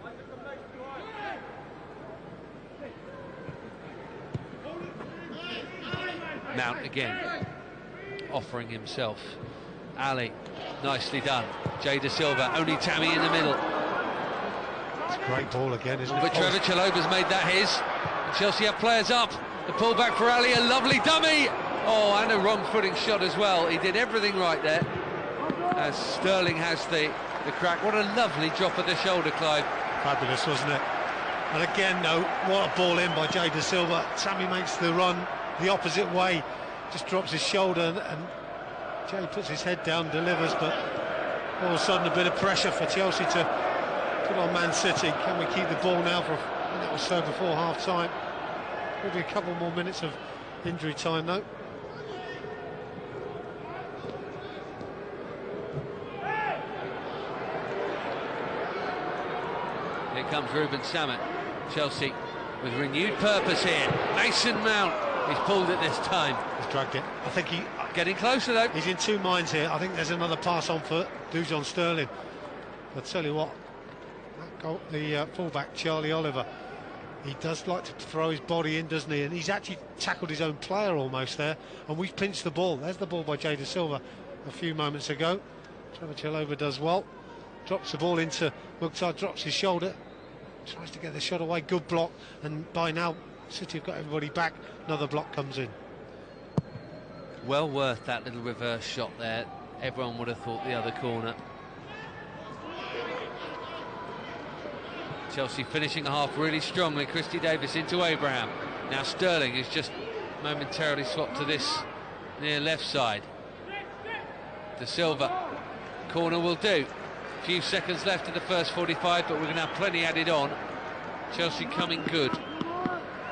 Mount again, offering himself. Ali, nicely done. Jay Da Silva, only Tammy in the middle. It's a great ball again, isn't it? But Trevor Chalobah's made that his. And Chelsea have players up. The pull back for Ali, a lovely dummy. Oh, and a wrong footing shot as well. He did everything right there. As Sterling has the crack. What a lovely drop of the shoulder, Clive. Fabulous, wasn't it? And again, though, what a ball in by Jay Da Silva. Tammy makes the run the opposite way, just drops his shoulder, and Jay puts his head down, delivers, but all of a sudden a bit of pressure for Chelsea to put on Man City. Can we keep the ball now for a minute or so before half-time? Maybe a couple more minutes of injury time, though. Here comes Ruben Sammet. Chelsea with renewed purpose here. Mason Mount. He's pulled it this time. He's dragged it. I think he... Getting closer, though. He's in two minds here. I think there's another pass on for Dujon Sterling. I'll tell you what, the fullback, Charlie Oliver, he does like to throw his body in, doesn't he? And he's actually tackled his own player almost there. And we've pinched the ball. There's the ball by Jay Da Silva a few moments ago. Trevor Chalobah does well. Drops the ball into Mukhtar, drops his shoulder. Tries to get the shot away. Good block. And by now, City have got everybody back. Another block comes in. Well worth that little reverse shot there. Everyone would have thought the other corner. Chelsea finishing the half really strongly. Christy Davis into Abraham. Now Sterling is just momentarily swapped to this near left side. Da Silva. Corner will do. A few seconds left in the first 45, but we're going to have plenty added on. Chelsea coming good.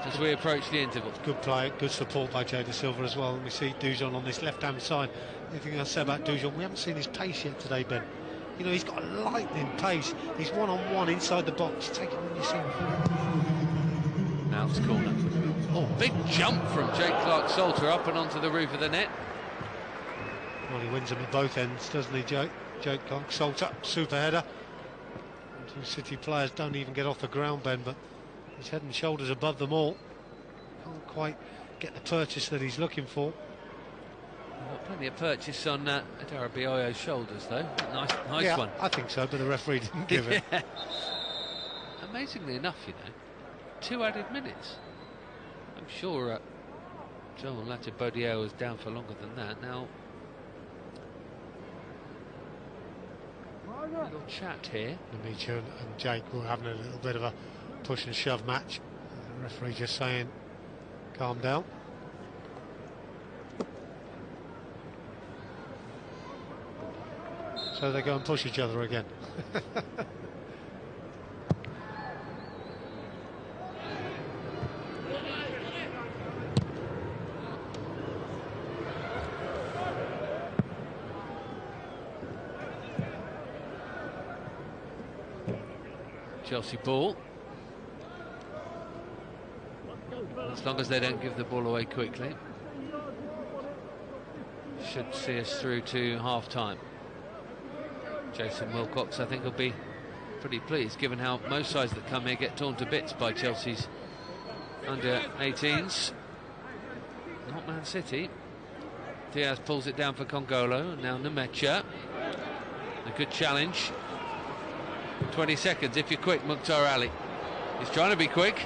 as we approach the interval. Good play, good support by Jay De Silva as well. And we see Dujon on this left-hand side. Anything else to say about Dujon? We haven't seen his pace yet today, Ben. You know, he's got a lightning pace. He's one-on-one inside the box. Take it when you see him. Now it's corner. Oh, big jump from Jake Clark-Salter up and onto the roof of the net. Well, he wins them at both ends, doesn't he, Jake? Jake Clark-Salter, super header. Two City players don't even get off the ground, Ben, but he's head and shoulders above them all. Can't quite get the purchase that he's looking for. Got plenty of purchase on Adara Bioyo's shoulders, though. Nice yeah, one. I think so, but the referee didn't give it. Amazingly enough, you know, 2 added minutes. I'm sure Joel Latibodio was down for longer than that. Now, a little chat here. Namicha and Jake were having a little bit of a push and shove match. The referee just saying, calm down. So they go and push each other again. Chelsea ball. As long as they don't give the ball away quickly, should see us through to half-time. Jason Wilcox, I think, will be pretty pleased, given how most sides that come here get torn to bits by Chelsea's under-18s. Not Man City. Diaz pulls it down for Congolo, and now Nemecha. A good challenge. 20 seconds if you're quick, Mukhtar Ali. He's trying to be quick,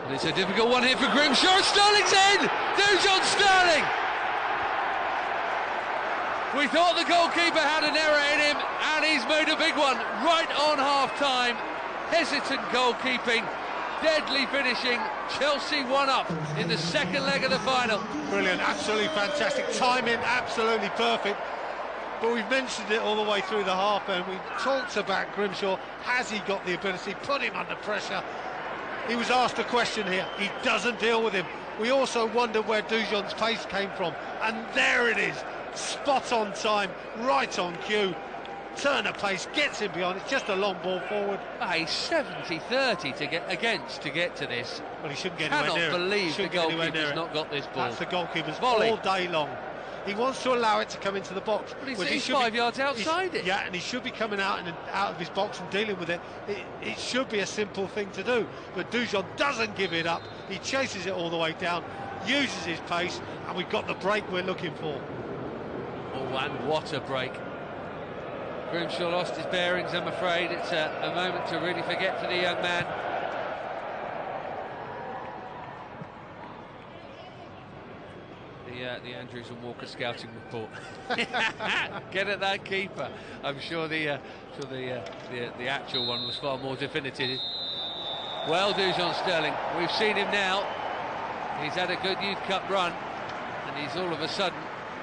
and it's a difficult one here for Grimshaw. Sterling's in! Dujon Sterling! We thought the goalkeeper had an error in him, and he's made a big one right on half-time. Hesitant goalkeeping, deadly finishing. Chelsea 1 up in the second leg of the final. Brilliant, absolutely fantastic. Timing, absolutely perfect. But we've mentioned it all the way through the half, and we talked about Grimshaw. Has he got the ability? Put him under pressure. He was asked a question here. He doesn't deal with him. We also wondered where Dujon's pace came from, and there it is. Spot on time, right on cue. Turner pace, gets him beyond. It's just a long ball forward. A 70-30 to get to this. Well, he shouldn't get anywhere near it. Cannot believe the goalkeeper's not got this ball. That's the goalkeeper's volley all day long. He wants to allow it to come into the box. But he's 5 yards outside it. Yeah, and he should be coming out of his box and dealing with it. It should be a simple thing to do. But Dujon doesn't give it up. He chases it all the way down, uses his pace, and we've got the break we're looking for. Oh, and what a break. Grimshaw lost his bearings, I'm afraid. It's a moment to really forget for the young man. The Andrews and Walker scouting report. Get at that keeper. I'm sure the actual one was far more definitive. Well, Dujon Sterling, we've seen him now. He's had a good Youth Cup run, and he's all of a sudden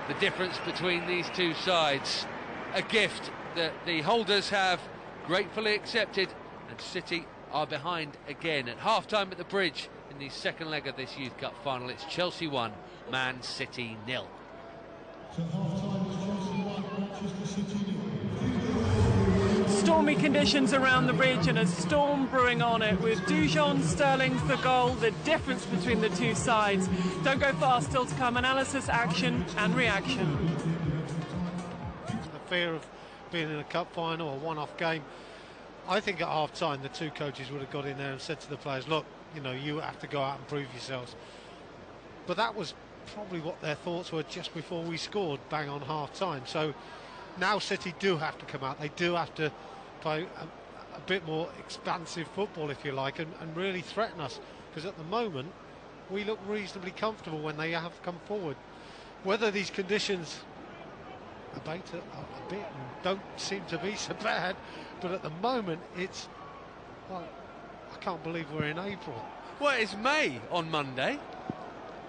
the difference between these two sides. A gift that the holders have gratefully accepted, and City are behind again at half-time at the Bridge in the second leg of this Youth Cup final. It's Chelsea 1, Man City 0. Stormy conditions around the bridge and a storm brewing on it, with Dujon Sterling's the goal, the difference between the two sides. Don't go fast, still to come analysis, action and reaction. The fear of being in a cup final or one-off game. I think at half-time the two coaches would have got in there and said to the players, look, you know, you have to go out and prove yourselves. But that was probably what their thoughts were just before we scored, bang on half-time. So now City do have to come out. They do have to play a bit more expansive football, if you like, and really threaten us. Because at the moment, we look reasonably comfortable when they have come forward. Whether these conditions abate a bit and don't seem to be so bad, but at the moment, it's, well, I can't believe we're in April. Well, it's May on Monday,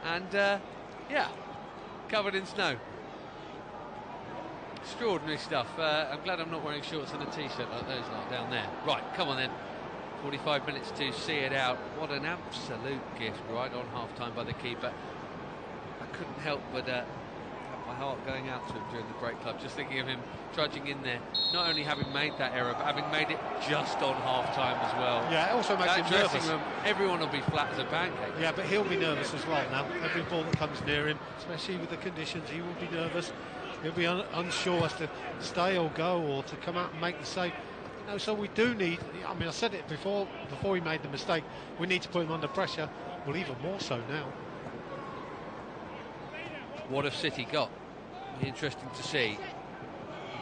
and yeah, covered in snow. Extraordinary stuff. I'm glad I'm not wearing shorts and a t-shirt like those lot down there. Right, come on then. 45 minutes to see it out. What an absolute gift right on half-time by the keeper. I couldn't help but have my heart going out to him during the break club, just thinking of him trudging in there, not only having made that error, but having made it just on half-time as well. Yeah, it also makes him dressing nervous. room, everyone will be flat as a pancake. Yeah, but he'll be nervous as well now. Every ball that comes near him, especially with the conditions, he will be nervous. He'll be unsure as to stay or go or to come out and make the save. You know, so we do need, I mean, I said it before he made the mistake, we need to put him under pressure. Well, even more so now. What have City got? Be interesting to see.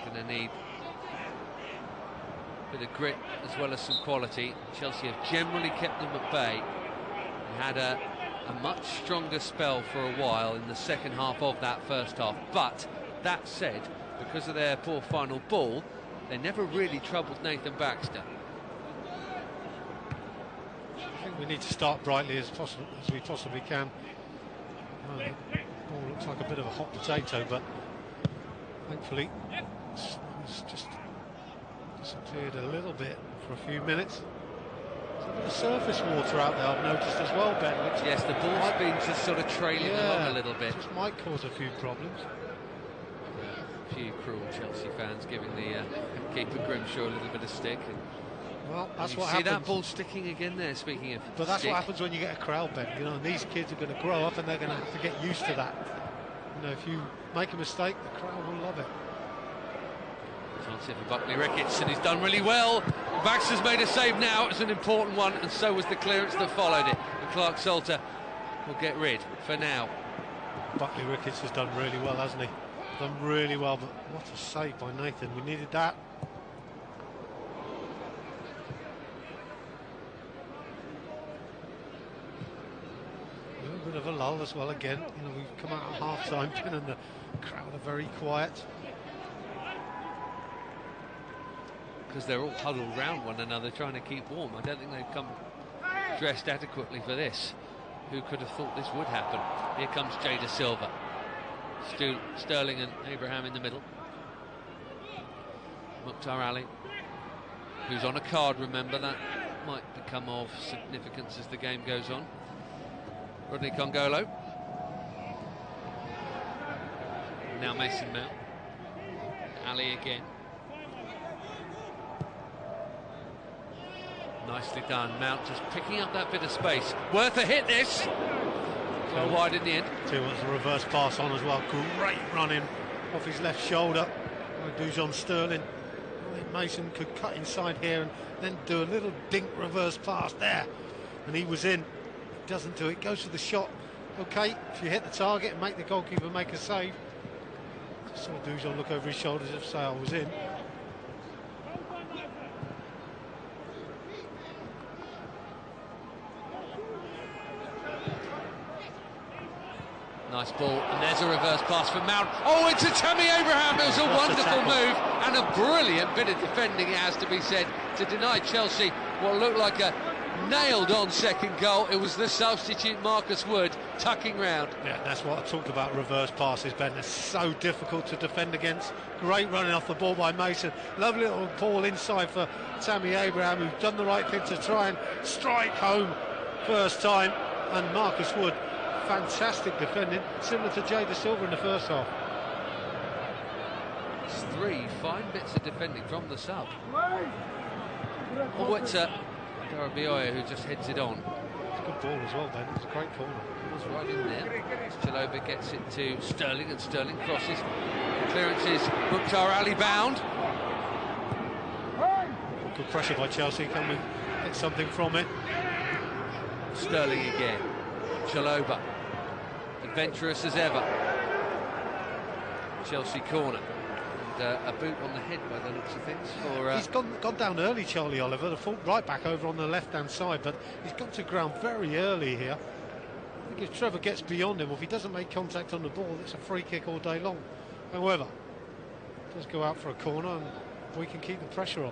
Going to need a bit of grit as well as some quality. Chelsea have generally kept them at bay. They had a much stronger spell for a while in the second half of that first half. But that said, because of their poor final ball, they never really troubled Nathan Baxter. I think we need to start brightly as we possibly can. The ball looks like a bit of a hot potato, but thankfully it's just disappeared a little bit for a few minutes. There's a bit of surface water out there, I've noticed as well, Ben. Yes, the ball's been just sort of trailing along a little bit. Just might cause a few problems. A few cruel Chelsea fans giving the keeper Grimshaw a little bit of stick. Well, that's what happens. See happens. that ball sticking again there, speaking of But that's stick. what happens when you get a crowd, Ben. You know, and these kids are going to grow up and they're going to have to get used to that. You know, if you make a mistake, the crowd will love it. Chance here for Buckley Ricketts, and he's done really well. Baxter's made a save now. It's an important one, and so was the clearance that followed it. And Clark Salter will get rid for now. Buckley Ricketts has done really well, hasn't he? Done really well, but what a save by Nathan. We needed that. A little bit of a lull as well again. You know, we've come out at half-time and the crowd are very quiet. Because they're all huddled round one another trying to keep warm. I don't think they've come dressed adequately for this. Who could have thought this would happen? Here comes Jada Silva. Sterling and Abraham in the middle. Mukhtar Ali, who's on a card, remember, that might become of significance as the game goes on. Rodney Congolo. Now Mason Mount. Ali again. Nicely done. Mount just picking up that bit of space. Worth a hit, this. Well wide in the end. Too much a reverse pass on as well. Great running off his left shoulder by Dujon Sterling. I think Mason could cut inside here and then do a little dink reverse pass there. And he was in. He doesn't do it. Goes for the shot. Okay, if you hit the target and make the goalkeeper make a save. Just saw Dujon look over his shoulder as if to say I was in. Nice ball, and there's a reverse pass from Mount. Oh, it's a Tammy Abraham. It was a wonderful move and a brilliant bit of defending, it has to be said, to deny Chelsea what looked like a nailed-on second goal. It was the substitute Marcus Wood tucking round. Yeah, that's what I talked about, reverse passes, Ben. They're so difficult to defend against. Great running off the ball by Mason. Lovely little ball inside for Tammy Abraham, who's done the right thing to try and strike home first time. And Marcus Wood, fantastic defending, similar to Jada Silva in the first half. It's three fine bits of defending from the sub. Oh, it's Darabioyo who just heads it on. It's a good ball as well, Ben. It's a great corner. It's right in there. Chaloba gets it to Sterling, and Sterling crosses. Clearance is Mukhtar Ali bound. Good pressure by Chelsea. Can we get something from it? Sterling again. Chaloba, adventurous as ever. Chelsea corner. And a boot on the head by the looks of things. For, he's gone down early, Charlie Oliver, the full right back over on the left-hand side, but he's got to ground very early here. I think if Trevor gets beyond him, or if he doesn't make contact on the ball, it's a free kick all day long. However, does go out for a corner, and we can keep the pressure on.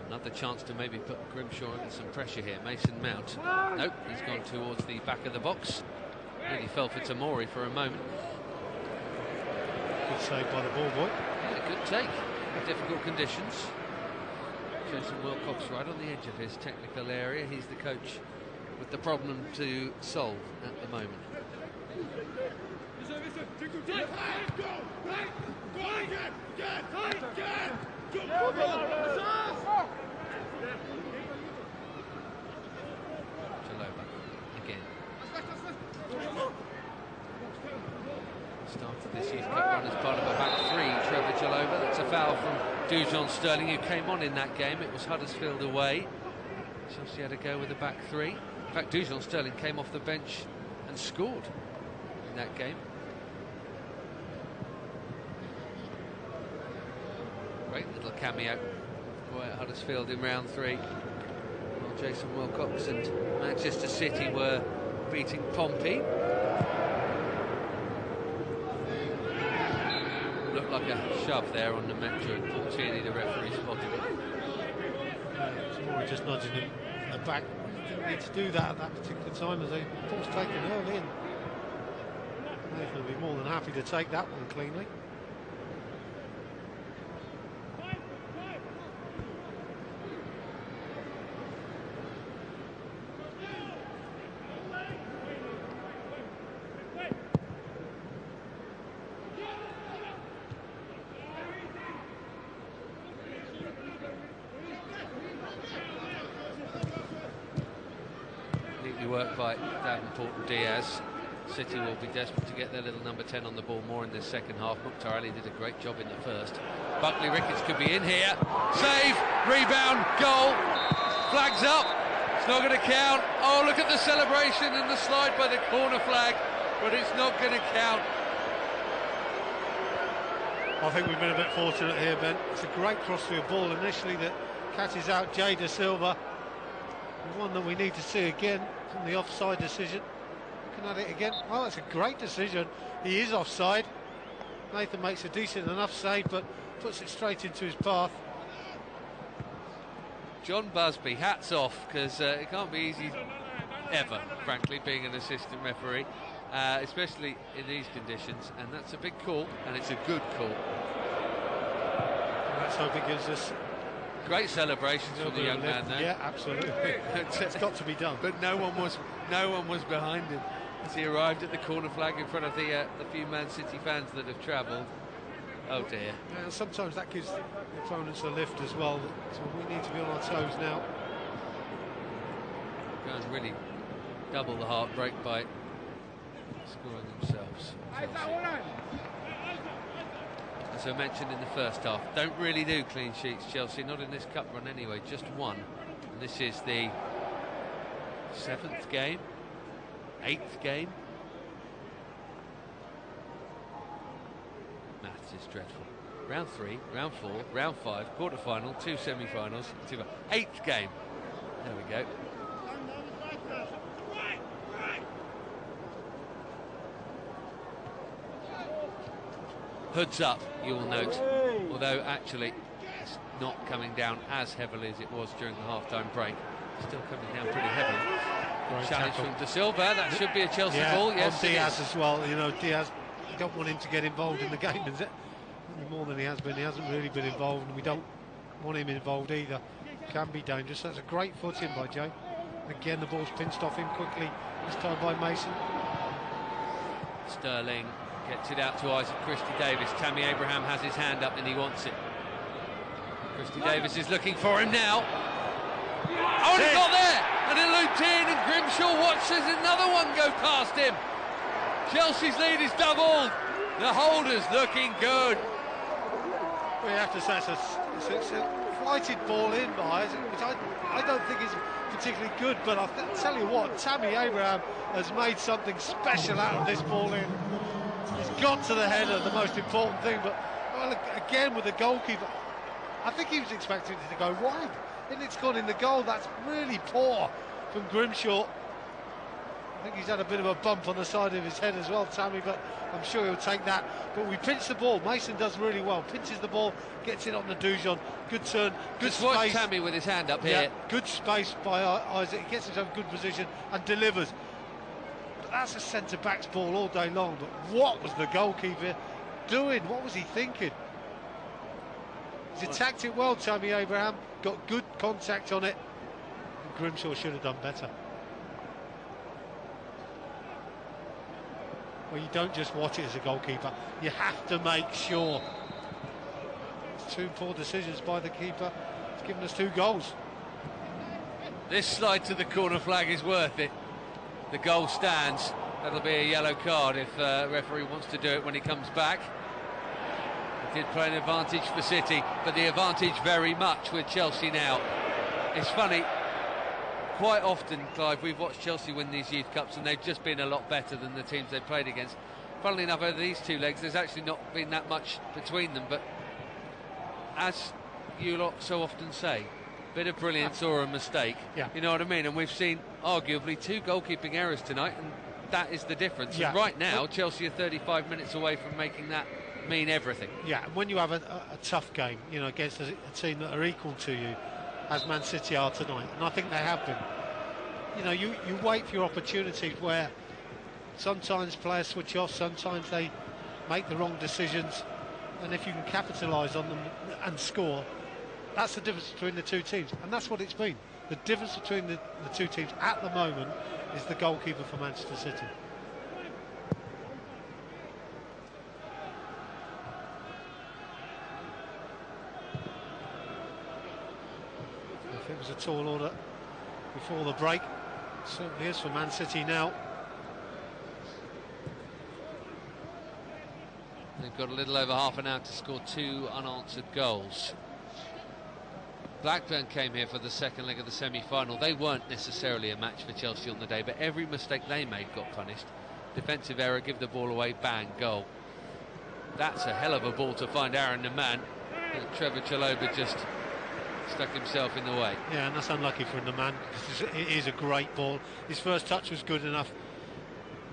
Another chance to maybe put Grimshaw under some pressure here. Mason Mount. Nope, he's gone towards the back of the box. Really fell for Tamori for a moment. Good save by the ball boy. Yeah, good take. Difficult conditions. Jason Wilcox right on the edge of his technical area. He's the coach with the problem to solve at the moment. Jalova again. Started this youth cup run as part of a back three. Trevor Jalova. That's a foul from Dujon Sterling, who came on in that game. It was Huddersfield away. Chelsea had to go with a back three. In fact, Dujon Sterling came off the bench and scored in that game. Great little cameo for Huddersfield in round three. Well, Jason Wilcox and Manchester City were beating Pompey. Looked like a shove there on the Metro. Paul Tierney, the referee, spotted it. It's more just nudging him in the back. He didn't need to do that at that particular time, as they ball's taken early, and Nathan will be more than happy to take that one cleanly. Work by Davenport and Diaz. City will be desperate to get their little number 10 on the ball more in this second half. Mukhtar Ali did a great job in the first. Buckley Ricketts could be in here. Save, rebound, goal. Flags up. It's not going to count. Oh, look at the celebration and the slide by the corner flag, but it's not going to count. I think we've been a bit fortunate here, Ben. It's a great cross-field ball initially that catches out Jay Da Silva. One that we need to see again from the offside decision. Looking at it again. Oh, it's a great decision. He is offside. Nathan makes a decent enough save, but puts it straight into his path. John Busby, hats off, because it can't be easy ever, frankly, being an assistant referee, especially in these conditions. And that's a big call, and it's a good call. And let's hope it gives us great celebrations from the young man there. Yeah, absolutely. It's got to be done. But no one was behind him as he arrived at the corner flag in front of the few Man City fans that have travelled. Oh dear. Yeah, sometimes that gives the opponents a lift as well. So we need to be on our toes now. Go and really double the heartbreak by scoring themselves. As I mentioned in the first half, don't really do clean sheets, Chelsea, not in this cup run anyway, just one. And this is the 7th game, 8th game. Maths is dreadful. Round 3, round 4, round 5, quarter-final, 2 semi-finals, 8th game. There we go. Hoods up, you will note, although actually it's not coming down as heavily as it was during the half-time break. Still coming down pretty heavily. Great Challenge tackle from Da Silva, that should be a Chelsea ball. Yes, on Diaz as well. You know, Diaz, you don't want him to get involved in the game, is it? Any more than he has been. He hasn't really been involved, and we don't want him involved either. Can be dangerous. That's a great foot in by Jay. Again, the ball's pinched off him quickly, this time by Mason. Sterling gets it out to Isaac Christie-Davis. Tammy Abraham has his hand up and he wants it. Christie-Davis is looking for him now. Oh, and he got there! And it looped in, and Grimshaw watches another one go past him. Chelsea's lead is doubled. The holder's looking good. We have to say it's a flighted ball in by Isaac, which I don't think is particularly good, but I'll tell you what, Tammy Abraham has made something special out of this ball in. He's got to the header, the most important thing, but well, again with the goalkeeper, I think he was expecting it to go wide, and it's gone in the goal. That's really poor from Grimshaw. I think he's had a bit of a bump on the side of his head as well, Tammy, but I'm sure he'll take that. But we pinch the ball. Mason does really well. Pinches the ball, gets it on the Dujon. Good turn, good Just space. watch Tammy with his hand up here. Good space by Isaac. He gets himself in good position and delivers. But that's a centre-back's ball all day long. But what was the goalkeeper doing? What was he thinking? He's attacked it well, Tammy Abraham. Got good contact on it. And Grimshaw should have done better. Well, you don't just watch it as a goalkeeper. You have to make sure. It's 2 poor decisions by the keeper. It's given us 2 goals. This slide to the corner flag is worth it. The goal stands. That'll be a yellow card if referee wants to do it when he comes back. It did play an advantage for City, but the advantage very much with Chelsea now. It's funny, quite often, Clive, we've watched Chelsea win these Youth Cups and they've just been a lot better than the teams they've played against. Funnily enough, over these 2 legs, there's actually not been that much between them, but as you lot so often say, bit of brilliance or a mistake, you know what I mean? And we've seen arguably 2 goalkeeping errors tonight, and that is the difference. And right now, Chelsea are 35 minutes away from making that mean everything. Yeah, and when you have a tough game, you know, against a team that are equal to you, as Man City are tonight, and I think they have been, you know, you wait for your opportunities where sometimes players switch off, sometimes they make the wrong decisions, and if you can capitalise on them and score, that's the difference between the 2 teams, and that's what it's been. The difference between the 2 teams at the moment is the goalkeeper for Manchester City. If it was a tall order before the break, it certainly is for Man City now. They've got a little over half an hour to score 2 unanswered goals. Blackburn came here for the second leg of the semi-final. They weren't necessarily a match for Chelsea on the day, but every mistake they made got punished. Defensive error, give the ball away, bang, goal. That's a hell of a ball to find Aaron the man. Trevor Chalobah just stuck himself in the way. Yeah, and that's unlucky for the man, because it is a great ball. His first touch was good enough,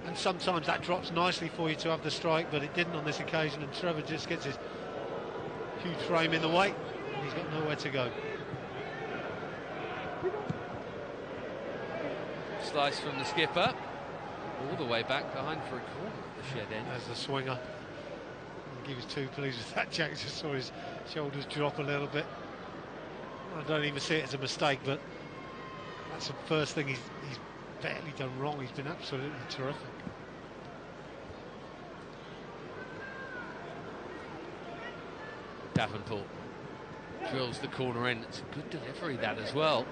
and sometimes that drops nicely for you to have the strike, but it didn't on this occasion, and Trevor just gets his huge frame in the way, and he's got nowhere to go. Slice from the skipper, all the way back behind for a corner at the shed end. There's the swinger. I think he was too pleased with that. Jack just saw his shoulders drop a little bit. I don't even see it as a mistake, but that's the first thing he's barely done wrong. He's been absolutely terrific. Davenport drills the corner in. It's a good delivery, that as well.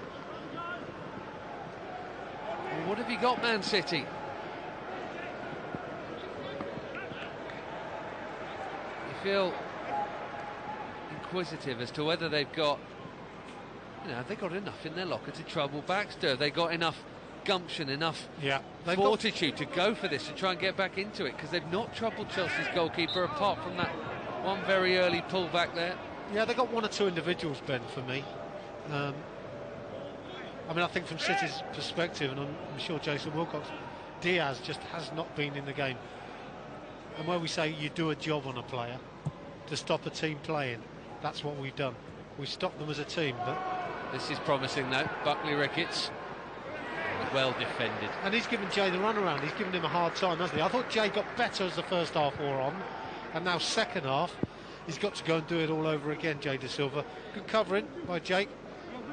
Well, what have you got, Man City? You feel inquisitive as to whether they've got, you know, have they got enough in their locker to trouble Baxter? Have they got enough gumption, enough fortitude to go for this and try and get back into it? Because they've not troubled Chelsea's goalkeeper apart from that one very early pull back there. Yeah, they got 1 or 2 individuals, Ben, for me. I mean, I think from City's perspective, and I'm sure Jason Wilcox, Diaz just has not been in the game. And where we say you do a job on a player to stop a team playing, that's what we've done. We stopped them as a team, but... This is promising, though. Buckley Ricketts, well defended. And he's given Jay the runaround. He's given him a hard time, hasn't he? I thought Jay got better as the first half wore on, and now second half, he's got to go and do it all over again, Jay De Silva. Good covering by Jake.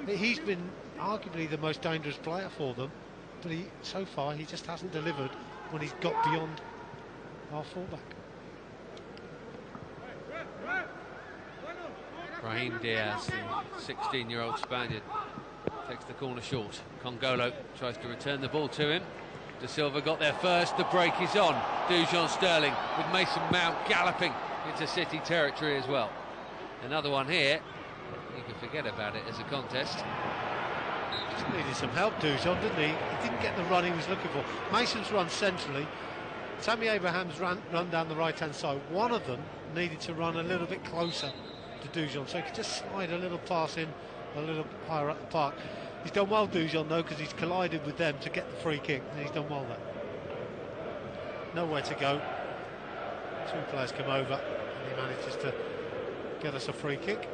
He's been arguably the most dangerous player for them, but so far he just hasn't delivered when he's got beyond our fullback. Brahim Diaz, the 16-year-old Spaniard, takes the corner short. Congolo tries to return the ball to him. De Silva got there first. The break is on. Dujon Sterling with Mason Mount galloping into City territory as well. Another one here. You can forget about it as a contest. Just needed some help, Dujon, didn't he? He didn't get the run he was looking for. Mason's run centrally. Tammy Abraham's run down the right-hand side. One of them needed to run a little bit closer to Dujon, so he could just slide a little pass in a little higher up the park. He's done well, Dujon, though, because he's collided with them to get the free kick, and he's done well there. Nowhere to go. 2 players come over, and he manages to get us a free kick.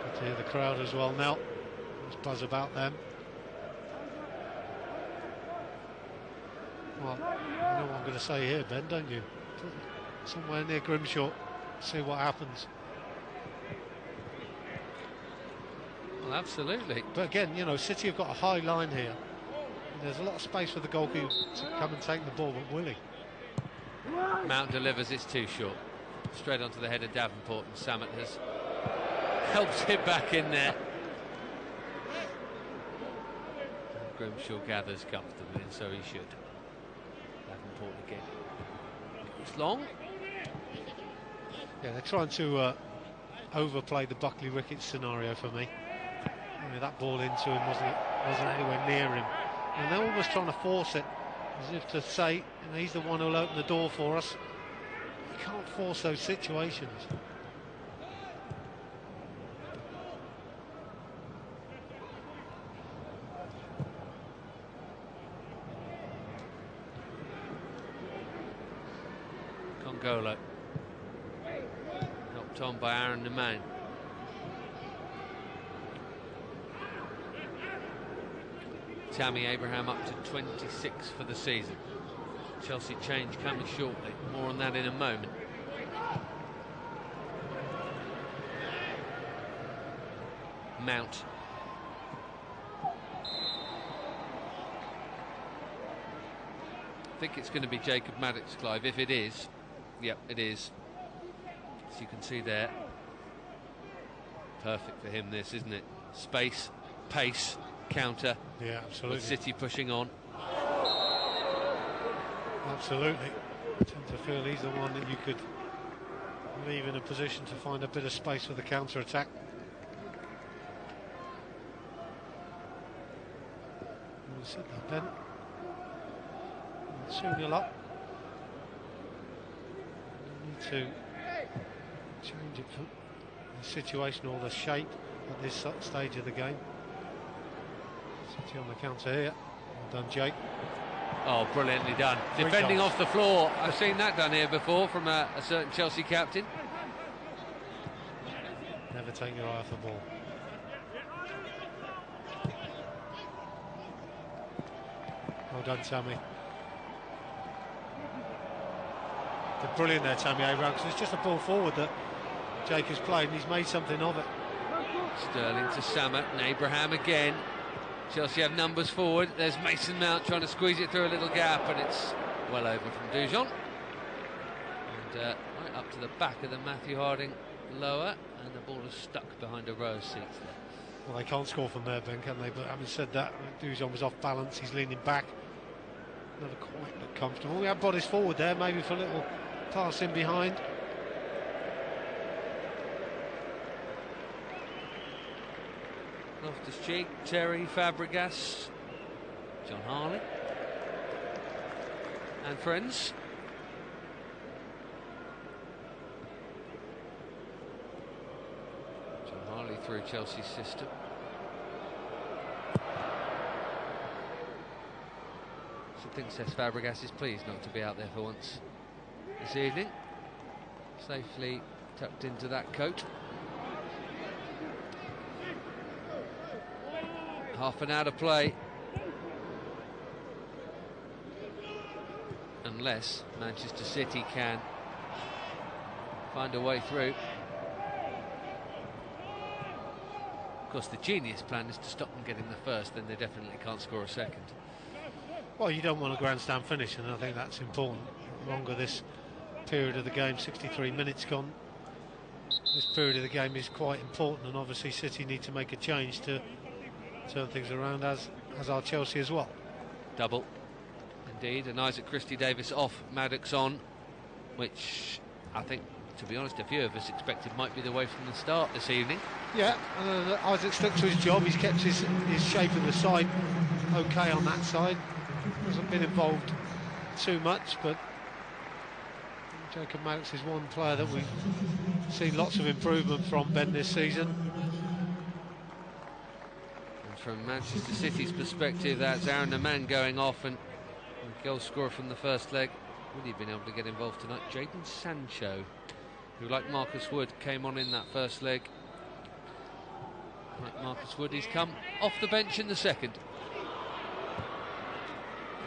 Good to hear the crowd as well now. There's buzz about them. Well, know what I'm going to say here, Ben, don't you? Somewhere near Grimshaw, see what happens. Well, absolutely. But again, you know, City have got a high line here. And there's a lot of space for the goalkeeper to come and take the ball, but will he? Mount delivers, it's too short. Straight onto the head of Davenport, and Samet has helped it back in there. And Grimshaw gathers comfortably, and so he should. Davenport again. It's long. Yeah, they're trying to overplay the Buckley Ricketts scenario for me. You know, that ball into him wasn't anywhere near him. And they're almost trying to force it, as if to say, you know, he's the one who'll open the door for us. You can't force those situations. Congolo. Knocked on by Aaron Neman. Tammy Abraham up to 26 for the season. Chelsea change coming shortly. More on that in a moment. Mount. I think it's going to be Jacob Maddox, Clive. If it is, yep, it is. As you can see there. Perfect for him, this, isn't it? Space, pace, counter. Yeah, absolutely. With City pushing on. Absolutely. I tend to feel he's the one that you could leave in a position to find a bit of space for the counter-attack. You said that, Ben. Soon you'll up. You need to change it for the situation or the shape at this stage of the game. City on the counter here. Well done, Jake. Oh, brilliantly done. Defending off the floor. I've seen that done here before from a certain Chelsea captain. Never take your eye off the ball. Well done, Tammy. They're brilliant there, Tammy Abraham, because it's just a ball forward that Jake has played and he's made something of it. Sterling to Samet and Abraham again. Chelsea have numbers forward. There's Mason Mount trying to squeeze it through a little gap, and it's well over from Dujon. And right up to the back of the Matthew Harding lower, and the ball is stuck behind a row of seats there. Well, they can't score from there, Ben, can they? But having said that, Dujon was off balance. He's leaning back. Never quite look comfortable. We have bodies forward there, maybe for a little pass in behind. Loftus-Cheek, Terry, Fabregas, John Harley and friends. John Harley through Chelsea's system. I think Cesc Fabregas is pleased not to be out there for once this evening. Safely tucked into that coat. Half an hour to play. Unless Manchester City can find a way through. Of course, the genius plan is to stop them getting the first, then they definitely can't score a second. Well, you don't want a grandstand finish, and I think that's important. The longer this period of the game, 63 minutes gone, this period of the game is quite important, and obviously City need to make a change to turn things around, as are Chelsea as well. Double, indeed, and Isaac Christie-Davis off, Maddox on, which I think, to be honest, a few of us expected might be the way from the start this evening. Yeah, Isaac stuck to his job. He's kept his shape of the side okay on that side. Hasn't been involved too much, but Jacob Maddox is one player that we've seen lots of improvement from, Ben, this season. And from Manchester City's perspective, that's Aaron Neman going off, and goal scorer from the first leg. Would he have been able to get involved tonight? Jadon Sancho, who, like Marcus Wood, came on in that first leg. Like Marcus Wood, he's come off the bench in the second.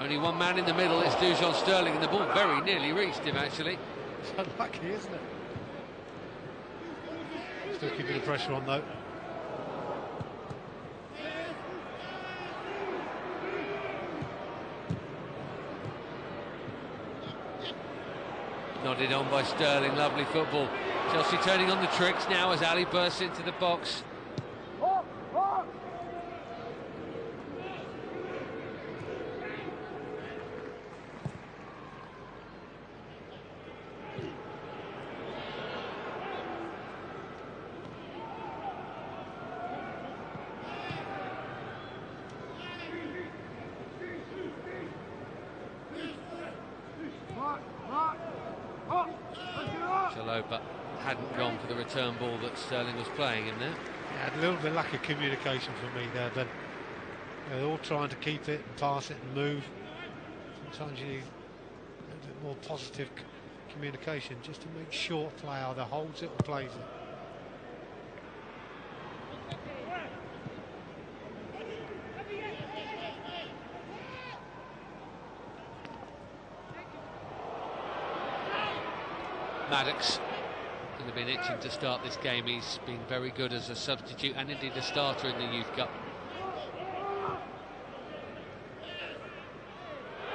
Only one man in the middle, it's Dujon Sterling, and the ball very nearly reached him, actually. It's unlucky, isn't it? Still keeping the pressure on, though. Nodded on by Sterling, lovely football. Chelsea turning on the tricks now as Ali bursts into the box. Chalobah hadn't gone for the return ball that Sterling was playing in there. Yeah, a little bit lack of communication for me there, Ben. They're all trying to keep it and pass it and move. Sometimes you need a little bit more positive communication just to make sure a player either holds it or plays it. Maddox going to be itching to start this game. He's been very good as a substitute and indeed a starter in the Youth Cup.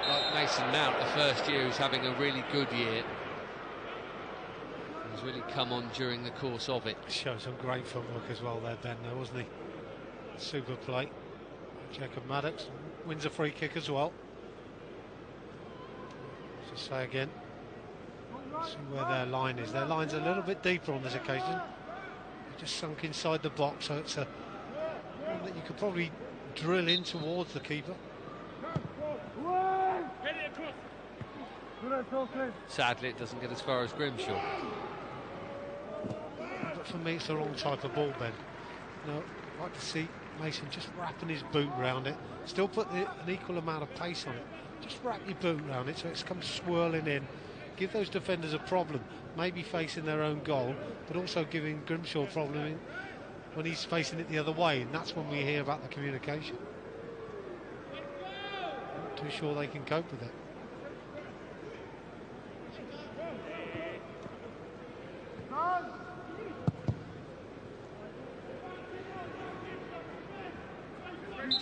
Like Mason Mount, the first year, who's having a really good year. He's really come on during the course of it. Showed some great footwork as well there, Ben, there, wasn't he? Super play. Jacob Maddox wins a free kick as well. Just say again. See where their line is. Their line's a little bit deeper on this occasion. They just sunk inside the box, so it's one that you could probably drill in towards the keeper. Sadly, it doesn't get as far as Grimshaw. But for me, it's the wrong type of ball, Ben. You know, I'd like to see Mason just wrapping his boot round it. Still put an equal amount of pace on it. Just wrap your boot round it so it's come swirling in. Give those defenders a problem, maybe facing their own goal, but also giving Grimshaw a problem when he's facing it the other way, and that's when we hear about the communication. Not too sure they can cope with it.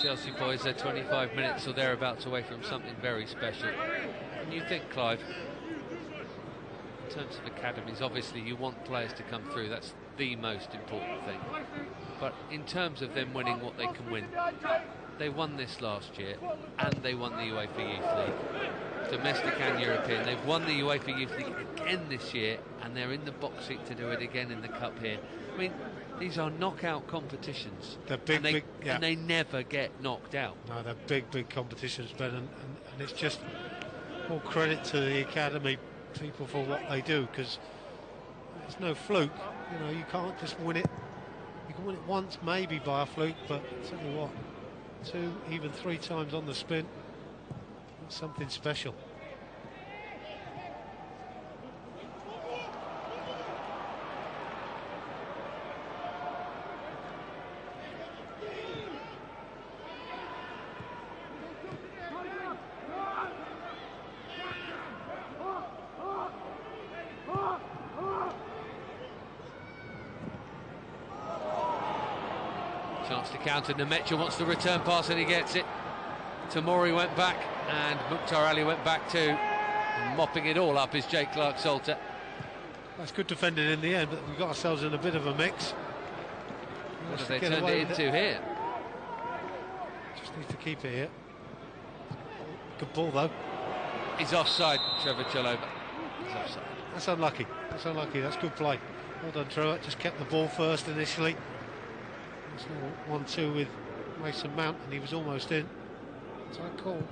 Chelsea boys are 25 minutes or thereabouts away from something very special. And you think, Clive, in terms of academies, obviously you want players to come through, that's the most important thing. But in terms of them winning what they can win, they won this last year and they won the UEFA Youth League, domestic and European. They've won the UEFA Youth League again this year and they're in the box seat to do it again in the Cup here. I mean, these are knockout competitions. They're big, and they never get knocked out. No, they're big competitions, Ben, and it's just more credit to the academy people for what they do, because it's no fluke. You know, you can't just win it. You can win it once, maybe by a fluke, but I'll tell you what, 2, even 3 times on the spin, that's something special. Chance to counter. Nemecha wants the return pass and he gets it. Tamori went back and Mukhtar Ali went back too. And mopping it all up is Jake Clark-Salter. That's good defending in the end, but we got ourselves in a bit of a mix. What have they turned it into here? Just needs to keep it here. Good ball though. He's offside, Trevor Chalobah. He's offside. That's unlucky. That's unlucky. That's good play. Well done, Trevor. Just kept the ball first initially. 1-2 with Mason Mount, and he was almost in. So I call.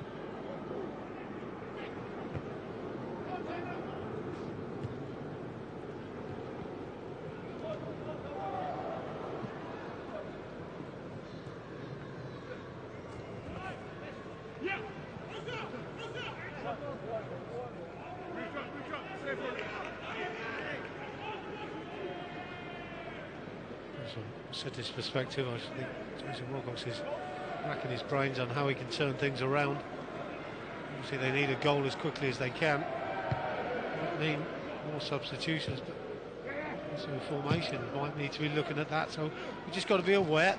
Set his perspective, I think Jason Wilcox is racking his brains on how he can turn things around. Obviously they need a goal as quickly as they can. Might mean more substitutions, but also formation might need to be looking at that, so we just got to be aware.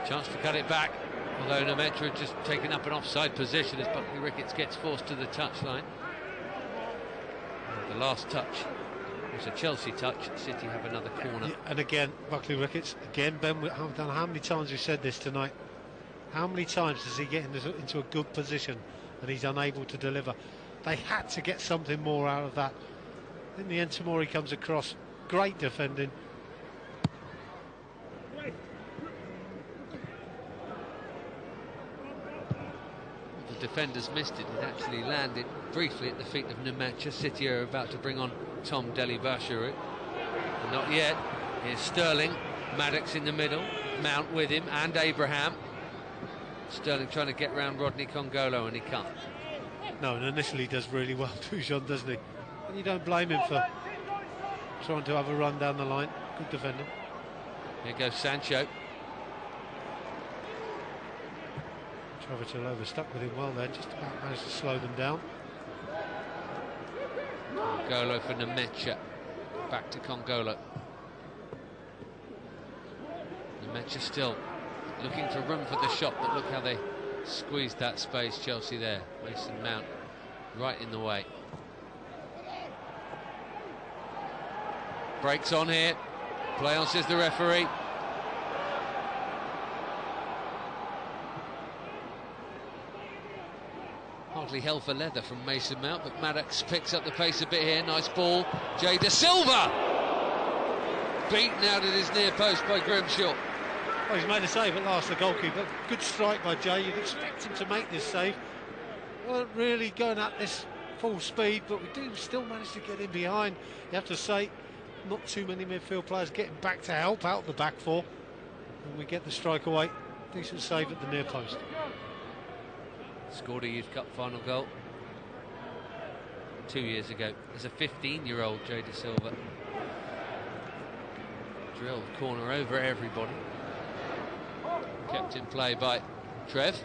Chance to cut it back, although Nemetra had just taken up an offside position as Buckley Ricketts gets forced to the touchline. The last touch was a Chelsea touch. City have another corner. Yeah, and again, Buckley Ricketts, again, Ben, I don't know how many times we've said this tonight. How many times does he get into a good position and he's unable to deliver? They had to get something more out of that. In the end, Tomori comes across. Great defending. Defenders missed it. It actually landed briefly at the feet of Nemetra. City are about to bring on Tom Delibashiru. Not yet. Here's Sterling. Maddox in the middle. Mount with him and Abraham. Sterling trying to get round Rodney Congolo and he can't. No, and initially he does really well, Dujon, doesn't he? And you don't blame him for trying to have a run down the line. Good defending. Here goes Sancho. Trovichilova stuck with him well there, just about managed to slow them down. Congolo for Nemetra. Back to Congolo. Nemetra still looking for room for the shot, but look how they squeezed that space, Chelsea there. Mason Mount right in the way. Breaks on here. Play on, says the referee. Hardly hell for leather from Mason Mount, but Maddox picks up the pace a bit here. Nice ball. Jay Da Silva beaten out at his near post by Grimshaw. Oh, he's made a save at last, the goalkeeper. Good strike by Jay. You'd expect him to make this save. Weren't really going at this full speed, but we do still manage to get in behind. You have to say, not too many midfield players getting back to help out the back four. And we get the strike away. Decent save at the near post. Scored a Youth Cup final goal 2 years ago as a 15-year-old, Jay Da Silva. Drilled corner over everybody. Kept in play by Trev.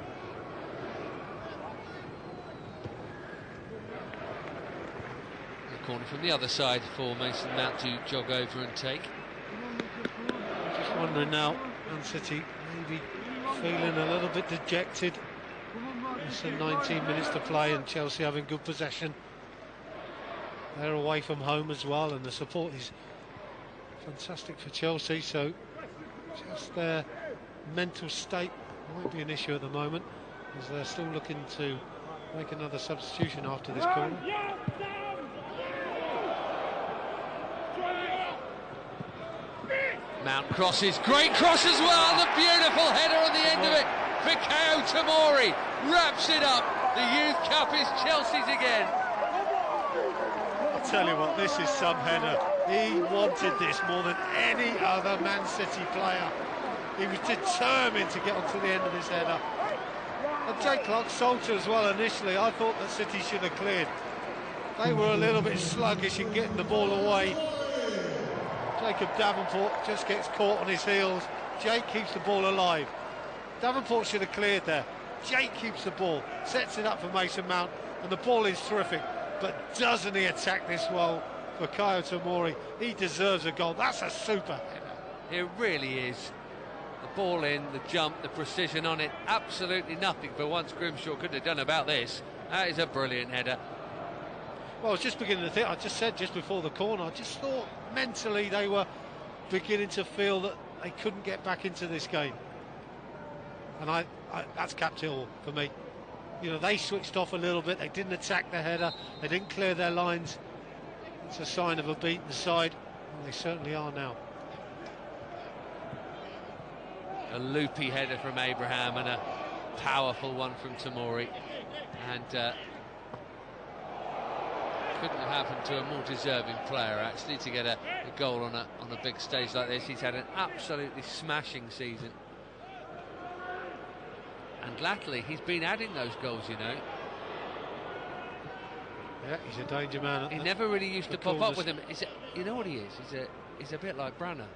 The corner from the other side for Mason Mount to jog over and take. Just wondering now, Man City maybe feeling a little bit dejected. It's 19 minutes to play and Chelsea having good possession. They're away from home as well, and the support is fantastic for Chelsea, so just their mental state might be an issue at the moment, as they're still looking to make another substitution after this corner. Mount crosses, great cross as well, the beautiful header on the end of it. Mikhail Tomori wraps it up. The Youth Cup is Chelsea's again. I'll tell you what, this is some header. He wanted this more than any other Man City player. He was determined to get onto the end of this header. And Jake Clark-Salter as well initially. I thought that City should have cleared. They were a little bit sluggish in getting the ball away. Jacob Davenport just gets caught on his heels. Jake keeps the ball alive. Davenport should have cleared there. Jake keeps the ball, sets it up for Mason Mount, and the ball is terrific. But doesn't he attack this well for Kyo Tomori? He deserves a goal. That's a super header. It really is. The ball in, the jump, the precision on it, absolutely nothing for once Grimshaw could have done about this. That is a brilliant header. Well, I was just beginning to think, I just said just before the corner, I just thought mentally they were beginning to feel that they couldn't get back into this game. And that's capped it all for me. You know, they switched off a little bit, they didn't attack the header, they didn't clear their lines. It's a sign of a beaten side, and they certainly are now. A loopy header from Abraham and a powerful one from Tomori. And couldn't have happened to a more deserving player, actually, to get a goal on a big stage like this. He's had an absolutely smashing season. And and latterly he's been adding those goals, you know. Yeah, he's a danger man. He never really used to pop up with him. You know what he is? He's a bit like Branner.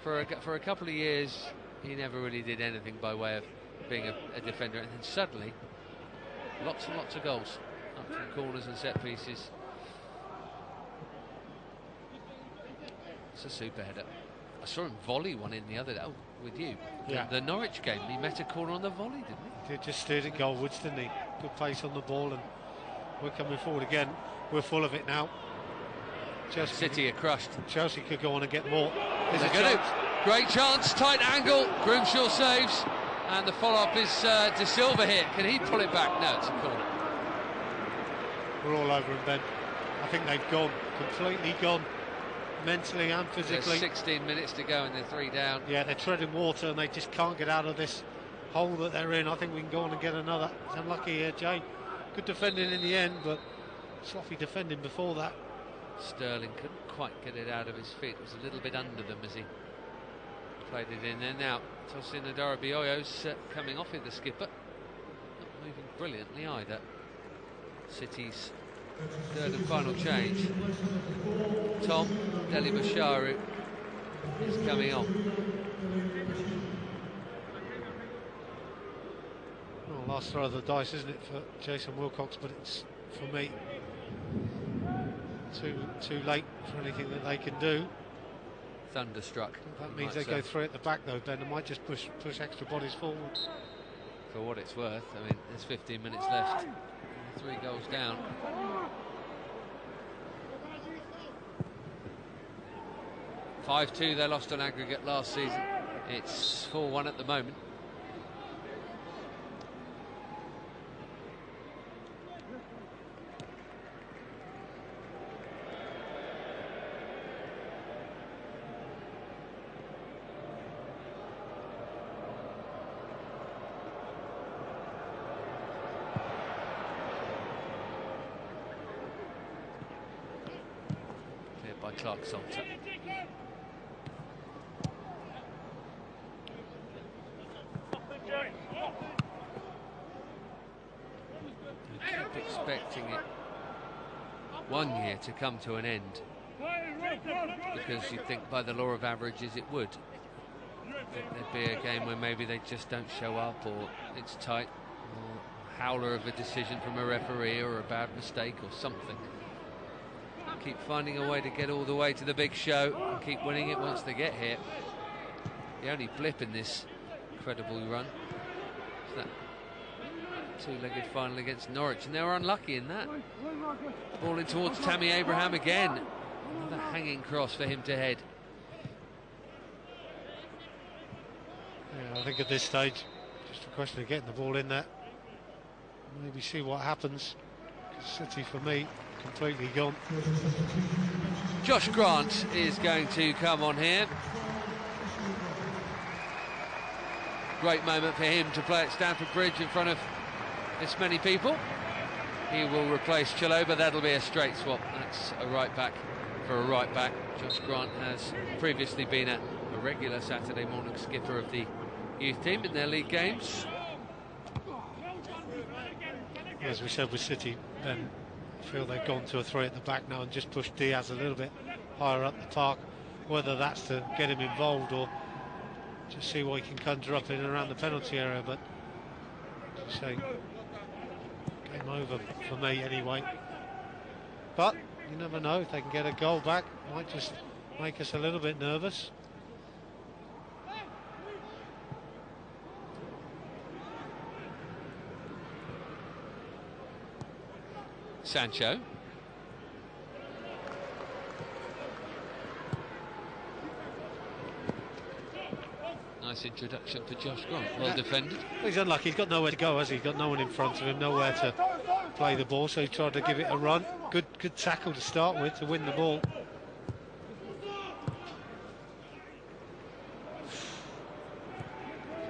For a couple of years, he never really did anything by way of being a defender, and then suddenly, lots and lots of goals up from corners and set pieces. It's a super header. I saw him volley one in the other day. Oh, with you. Yeah. The Norwich game, he met a corner on the volley, didn't he? He just steered it goalwards, didn't he? Good pace on the ball, and we're coming forward again. We're full of it now. City are crushed. Chelsea could go on and get more. There's a chance. Great chance, tight angle. Grimshaw saves, and the follow-up is De Silva here. Can he pull it back? No, it's a corner. We're all over him, Ben. I think they've gone, completely gone, mentally and physically. There's 16 minutes to go and they're 3 down. Yeah, they're treading water and they just can't get out of this hole that they're in. I think we can go on and get another. It's unlucky here, Jay. Good defending in the end, but sloppy defending before that. Sterling couldn't quite get it out of his feet. It was a little bit under them as he played it in there. Now, Tosin Adarabioyo's coming off here, the skipper. Not moving brilliantly either. City's third and final change. Tom Deli Basharu is coming on. Well, last throw of the dice, isn't it, for Jason Wilcox? But it's, for me, too late for anything that they can do. Thunderstruck. That means they go through at the back, though, Ben. They might just push extra bodies forward. For what it's worth, I mean, there's 15 minutes left. 3 goals down. (5-2) they lost on aggregate last season. It's 4-1 at the moment. Cleared by Clark Salter. Keep expecting it one year to come to an end, because you'd think by the law of averages it would. There'd be a game where maybe they just don't show up, or it's tight, or a howler of a decision from a referee, or a bad mistake or something. Keep finding a way to get all the way to the big show and keep winning it once they get here. The only blip in this incredible run is that two-legged final against Norwich, and they were unlucky in that. Ball in towards Tammy Abraham again. Another hanging cross for him to head. Yeah, I think at this stage, just a question of getting the ball in there. Maybe see what happens. City, for me, completely gone. Josh Grant is going to come on here. Great moment for him to play at Stamford Bridge in front of this many people. He will replace Chaloba. That'll be a straight swap. That's a right back for a right back. Josh Grant has previously been a regular Saturday morning skipper of the youth team in their league games. As we said with City, Ben, I feel they've gone to a 3 at the back now and just pushed Diaz a little bit higher up the park, whether that's to get him involved or just see what he can conjure up in and around the penalty area. But just saying, game over for me anyway. But you never know, if they can get a goal back, might just make us a little bit nervous. Sancho. Nice introduction for Josh Grant. Well defended. He's unlucky. He's got nowhere to go, has he? He's got no one in front of him, nowhere to play the ball, so he tried to give it a run. Good tackle to start with to win the ball.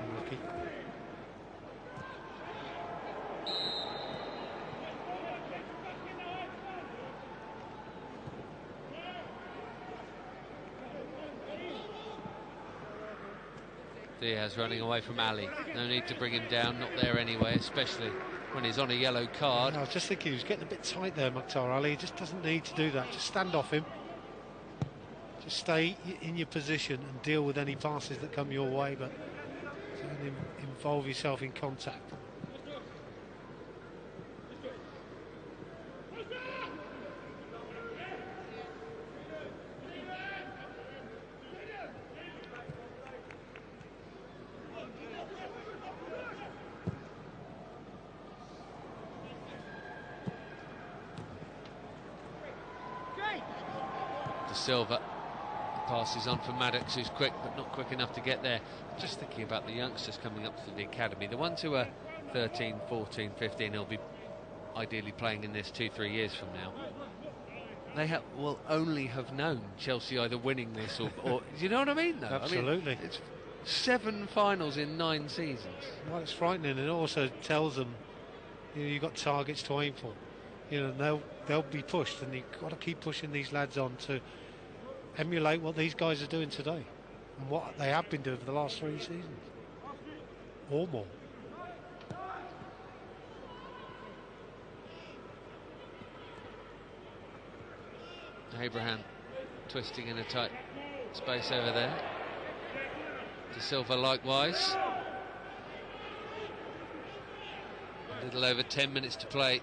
Unlucky. Diaz running away from Ali. No need to bring him down, not there anyway, especially when he's on a yellow card. I was just thinking he was getting a bit tight there, Mukhtar Ali. He just doesn't need to do that. Just stand off him. Just stay in your position and deal with any passes that come your way, but don't involve yourself in contact. Silva passes on for Maddox, who's quick but not quick enough to get there. Just thinking about the youngsters coming up through the academy, the ones who are 13, 14, 15, they'll be ideally playing in this 2-3 years from now. They will only have known Chelsea either winning this or do you know what I mean? Though? Absolutely. I mean, it's 7 finals in 9 seasons. Well, it's frightening, and it also tells them, you know, you've got targets to aim for. You know, they'll be pushed, and you've got to keep pushing these lads on to emulate what these guys are doing today and what they have been doing for the last 3 seasons or more. Abraham twisting in a tight space over there. De Silva likewise. A little over 10 minutes to play.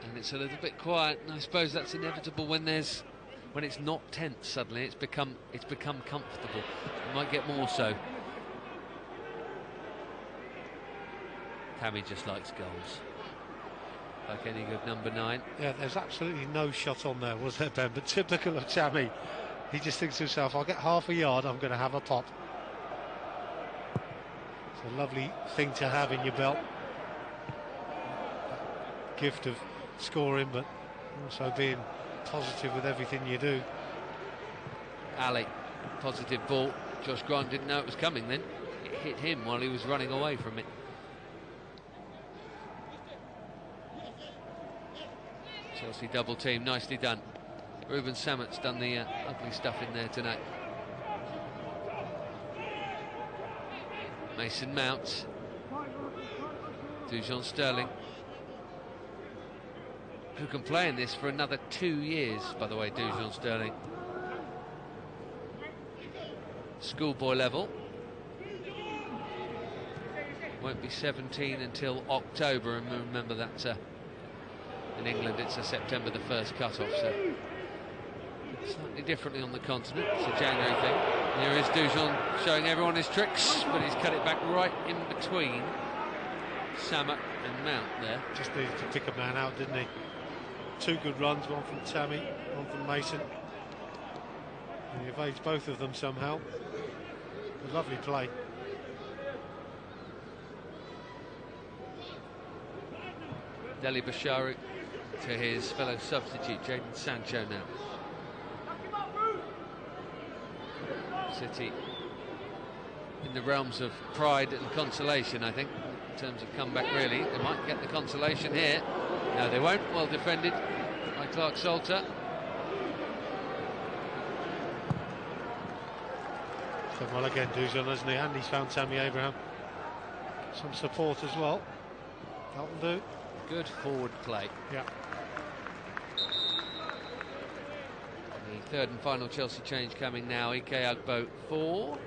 And it's a little bit quiet, and I suppose that's inevitable when it's not tense suddenly. It's become comfortable. It might get more so. Tammy just likes goals. Like any good number 9. Yeah, there's absolutely no shot on there, was there, Ben? But typical of Tammy. He just thinks to himself, I'll get half a yard, I'm going to have a pop. It's a lovely thing to have in your belt. Gift of scoring, but also being positive with everything you do. Ali, positive ball. Josh Grant didn't know it was coming then. It hit him while he was running away from it. Chelsea double team, nicely done. Ruben Sammet's done the ugly stuff in there tonight. Mason Mount. Dujon Sterling, who can play in this for another 2 years, by the way, Dujon Sterling. Schoolboy level. Won't be 17 until October, and remember that in England it's a September the 1st cut-off, so slightly differently on the continent. It's a January thing. Here is Dujon showing everyone his tricks, but he's cut it back right in between Sammet and Mount there. Just needed to pick a man out, didn't he? 2 good runs, one from Tammy, one from Mason. And he evades both of them somehow. A lovely play. Deli Basharu to his fellow substitute Jadon Sancho now. City in the realms of pride and consolation, I think, in terms of comeback. Really, they might get the consolation here. No, they won't. Well defended by Clark Salter. Done well again, Dujon, hasn't he? And he's found Tammy Abraham some support as well. That'll do. Good forward play. Yeah. The 3rd and final Chelsea change coming now. Ike Ugbo for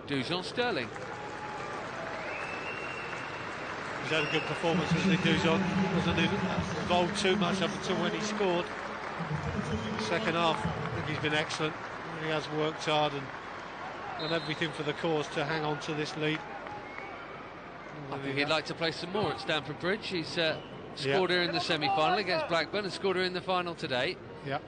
Dujon Sterling. He's had a good performance, hasn't he, Dujon? Wasn't involved too much up until when he scored. Second half, I think he's been excellent. He has worked hard and done everything for the cause to hang on to this lead. I think he'd like to play some more at Stamford Bridge. He's scored here in the semi-final against Blackburn and scored here in the final today. Yeah.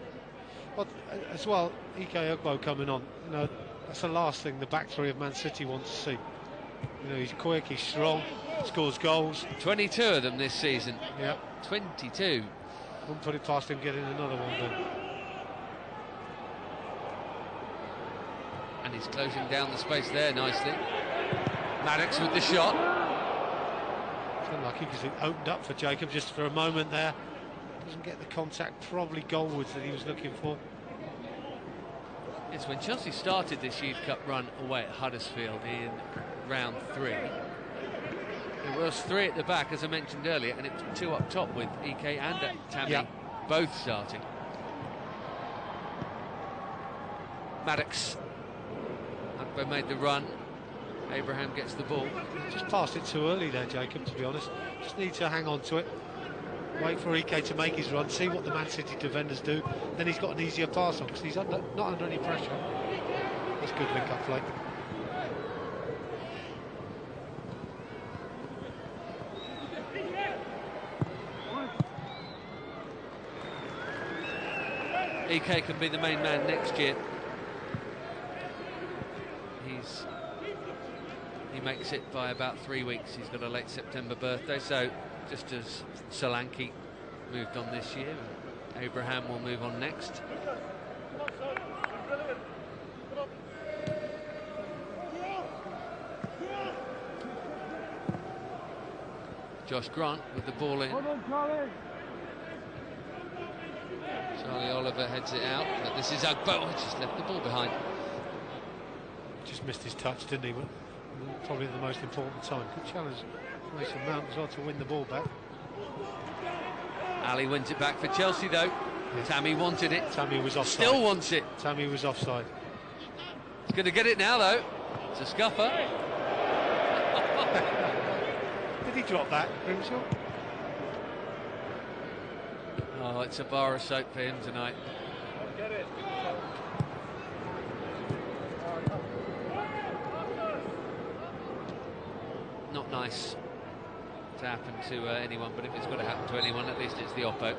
But as well, Ike Ugbo coming on, you know, that's the last thing the back three of Man City want to see. You know, he's quick, he's strong, scores goals. 22 of them this season. Yeah. 22. Wouldn't put it past him getting another one then. And he's closing down the space there nicely. Maddox with the shot. It's unlucky because it opened up for Jacob just for a moment there. Doesn't get the contact, probably goalwards, that he was looking for. It's when Chelsea started this Youth Cup run away at Huddersfield in round 3. It was 3 at the back, as I mentioned earlier, and it was 2 up top with Ike and Tammy both starting. Maddox. Agbo made the run. Abraham gets the ball. Just passed it too early there, Jacob, to be honest. Just need to hang on to it. Wait for Ike to make his run, see what the Man City defenders do. Then he's got an easier pass on because he's not under any pressure. That's good link-up play. Ike can be the main man next year. He makes it by about 3 weeks. He's got a late September birthday, so just as Solanke moved on this year, Abraham will move on next. Josh Grant with the ball in. Charlie Oliver heads it out, but this is Agbo, just left the ball behind. Just missed his touch, didn't he? Probably the most important time. Good challenge Mason Mount as well to win the ball back. Ali wins it back for Chelsea though. Yeah. Tammy wanted it. Tammy was offside. Still wants it. Tammy was offside. He's going to get it now though. It's a scuffer. Did he drop that, Grimshaw? Oh, it's a bar of soap for him tonight. Get it. Not nice to happen to anyone, but if it's got to happen to anyone, at least it's the Oppo.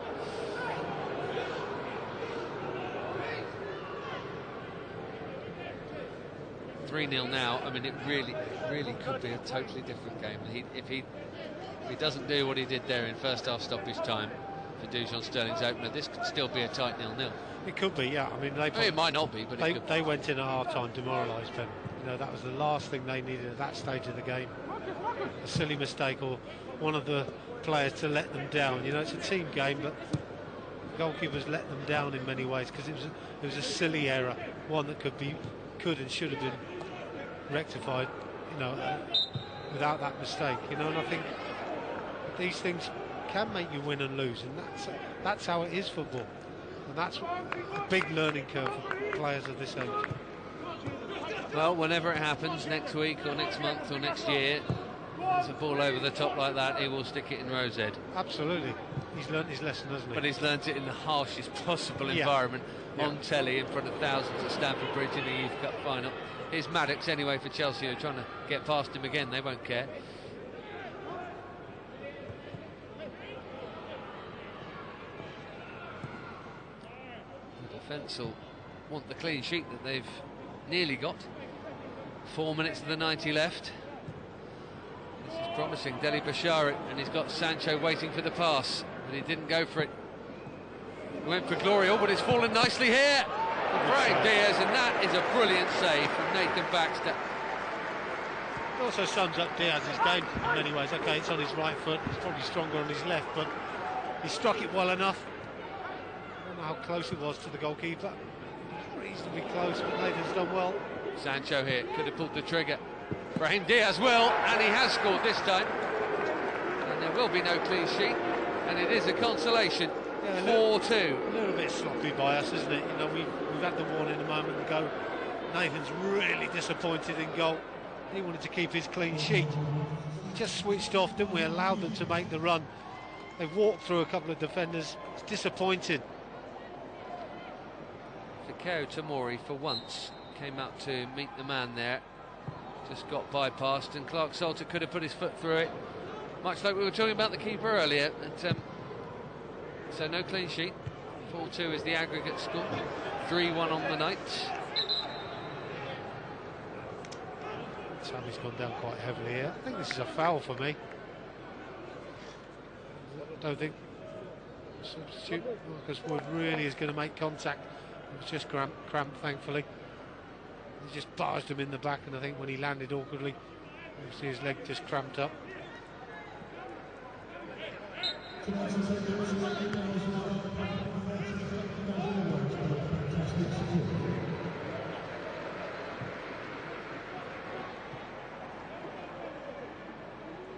(3-0) now. I mean, it really could be a totally different game. If he doesn't do what he did there in first half stoppage time for Dujon Sterling's opener, this could still be a tight 0-0. It could be, yeah. I mean, it might not be, but they went in at half-time demoralised, Ben. You know, that was the last thing they needed at that stage of the game. A silly mistake or one of the players to let them down. You know, it's a team game, but goalkeepers let them down in many ways because it was a silly error, one that could and should have been rectified, you know, without that mistake. You know, and I think these things can make you win and lose, and that's how it is football, and that's a big learning curve for players of this age. Well, whenever it happens, next week or next month or next year, there's a ball over the top like that, he will stick it in rose head. Absolutely. He's learnt his lesson, hasn't he? But he's learnt it in the harshest possible environment, on telly in front of thousands at Stamford Bridge in the Youth Cup final. Here's Maddox anyway for Chelsea, who are trying to get past him again. They won't care. The defence will want the clean sheet that they've nearly got. 4 minutes of the 90 left. This is promising. Deli Bashari, and he's got Sancho waiting for the pass, but he didn't go for it. He went for Glorio, but it's fallen nicely here from Brahim Diaz, and that is a brilliant save from Nathan Baxter. It also sums up Diaz's game in many ways. Okay, it's on his right foot, he's probably stronger on his left, but he struck it well enough. I don't know how close it was to the goalkeeper. Reasonably close, but Nathan's done well. Sancho here could have pulled the trigger. Brahim Diaz will, and he has scored this time. And there will be no clean sheet, and it is a consolation. 4-2. A little bit sloppy by us, isn't it? You know, we've had the warning a moment ago. Nathan's really disappointed in goal. He wanted to keep his clean sheet. He just switched off, didn't we? Allowed them to make the run. They walked through a couple of defenders. It's disappointing. Fikeo Tomori, for once, came out to meet the man there. Just got bypassed, and Clark Salter could have put his foot through it. Much like we were talking about the keeper earlier. So no clean sheet. 4-2 is the aggregate score. 3-1 on the night. Tammy's gone down quite heavily here. I think this is a foul for me. I don't think substitute Marcus Wood really is going to make contact. It was just cramped, thankfully. He just barged him in the back, and I think when he landed awkwardly, you see his leg just cramped up.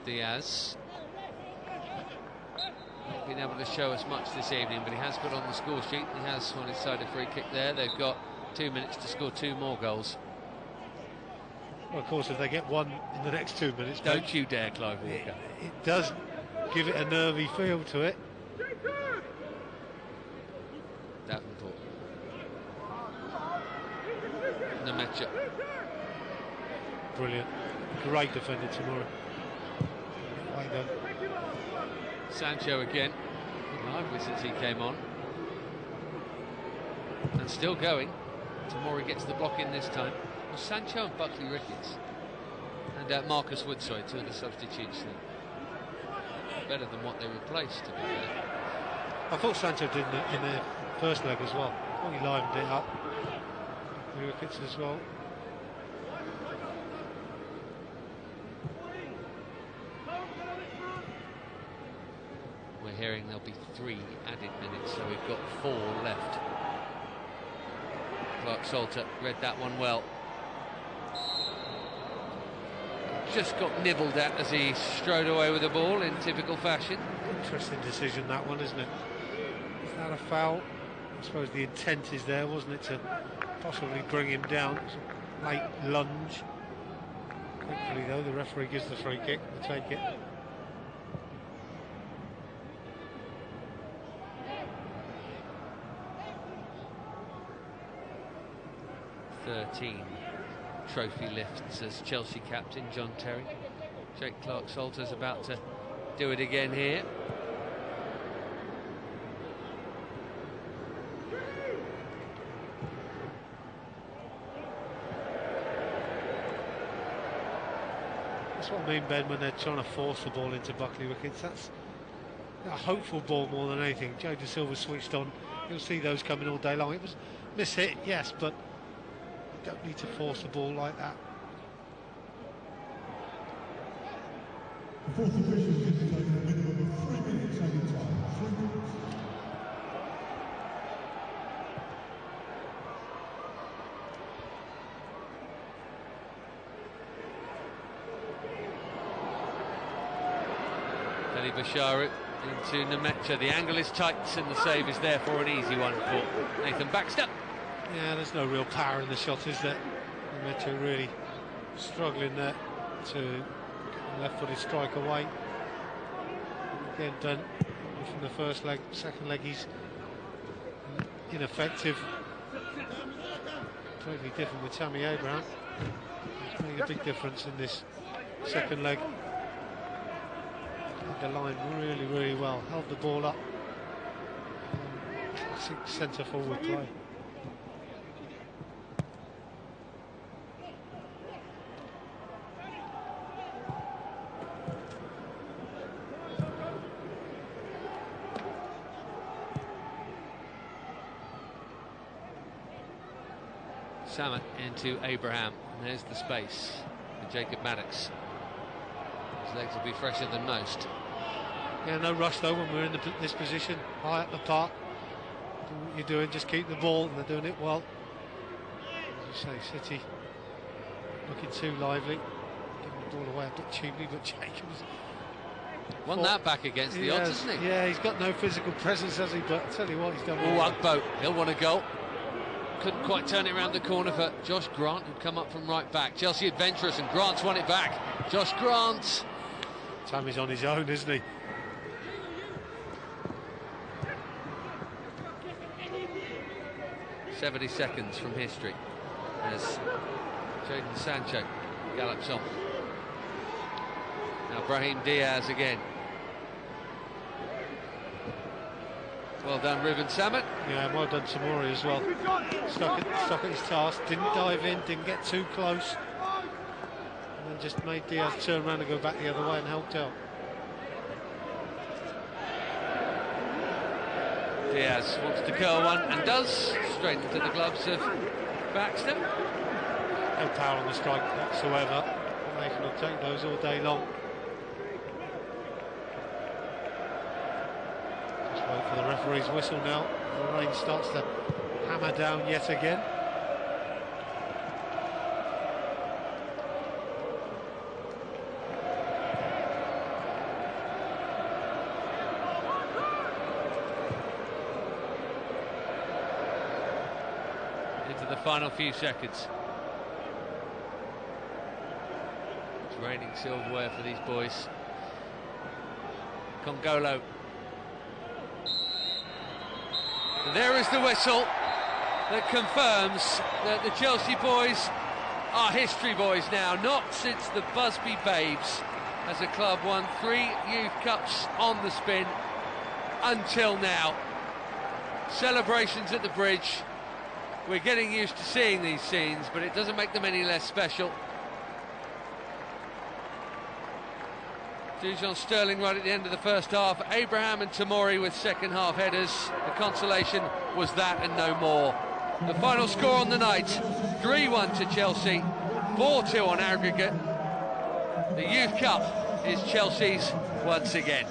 Diaz. Not been able to show us much this evening, but he has got on the score sheet. He has on his side a free kick there. They've got 2 minutes to score 2 more goals. Well, of course, if they get one in the next 2 minutes... Don't you dare, Clive Walker. It does give it a nervy feel to it. Davenport. Nemecha. Brilliant. Great defender tomorrow. Well done. Sancho again. Been lively since he came on. And still going. Tamori gets the block in this time. Well, Sancho and Buckley Ricketts. And Marcus Woodside, 2 of the substitutes there. Better than what they replaced, to be fair. I thought Sancho did in the first leg as well. I thought he livened it up. Ricketts as well. We're hearing there'll be 3 added minutes, so we've got 4 left. Clark Salter read that one well. Just got nibbled at as he strode away with the ball in typical fashion. Interesting decision, that one, isn't it? Is that a foul? I suppose the intent is there, wasn't it, to possibly bring him down. It's a late lunge. Thankfully, though, the referee gives the free kick. We'll take it. Trophy lifts as Chelsea captain John Terry. Jake Clark-Salter's about to do it again here. That's what I mean, Ben, when they're trying to force the ball into Buckley Ricketts. That's a hopeful ball more than anything. Joe De Silva switched on. You'll see those coming all day long. It was mishit, yes, but you don't need to force the ball like that. The fourth official is taking a minimum of 3 minutes added time. 3 minutes. Eli Basharu into Nemecha. The angle is tight and the save is there for an easy one for Nathan Baxter. Yeah, there's no real power in the shot, is there? Nemecha really struggling there to get the left-footed strike away. Again done from the first leg. Second leg he's ineffective. Totally different with Tammy Abraham. He's made a big difference in this second leg. Held the line really, really well. Held the ball up. Classic centre-forward play. Salmon into Abraham, and there's the space for Jacob Maddox. His legs will be fresher than most. Yeah, no rush though when we're in this position, high up the park. Do what you're doing, just keep the ball, and they're doing it well. As you say, City looking too lively, giving the ball away a bit cheaply, but Jacobs won that back against the odds, hasn't he? Yeah, he's got no physical presence, has he? But I tell you what, he's done well. Oh, Ugbo, he'll want a goal. Couldn't quite turn it around the corner for Josh Grant, who'd come up from right back. Chelsea adventurous, and Grant's won it back. Josh Grant. Tammy's on his own, isn't he? "70 seconds from history as Jadon Sancho gallops on. Now Brahim Diaz again. Well done, Ruben Salmon. Yeah, well done, Tamori as well. Stuck at his task, didn't dive in, didn't get too close, and then just made Diaz turn around and go back the other way and helped out. Diaz wants to curl one and does, straight into the gloves of Baxter. No power on the strike whatsoever. Nathan will take those all day long. Just wait for the referee's whistle now. The rain starts to hammer down yet again. into the final few seconds. It's raining silverware for these boys. Congolo. And there is the whistle that confirms that the Chelsea boys are history boys now, not since the Busby Babes as a club won 3 youth cups on the spin until now. Celebrations at the bridge. We're getting used to seeing these scenes, but it doesn't make them any less special. Dujon Sterling right at the end of the first half. Abraham and Tamori with second half headers. The consolation was that and no more. The final score on the night, 3-1 to Chelsea, 4-2 on aggregate. The Youth Cup is Chelsea's once again.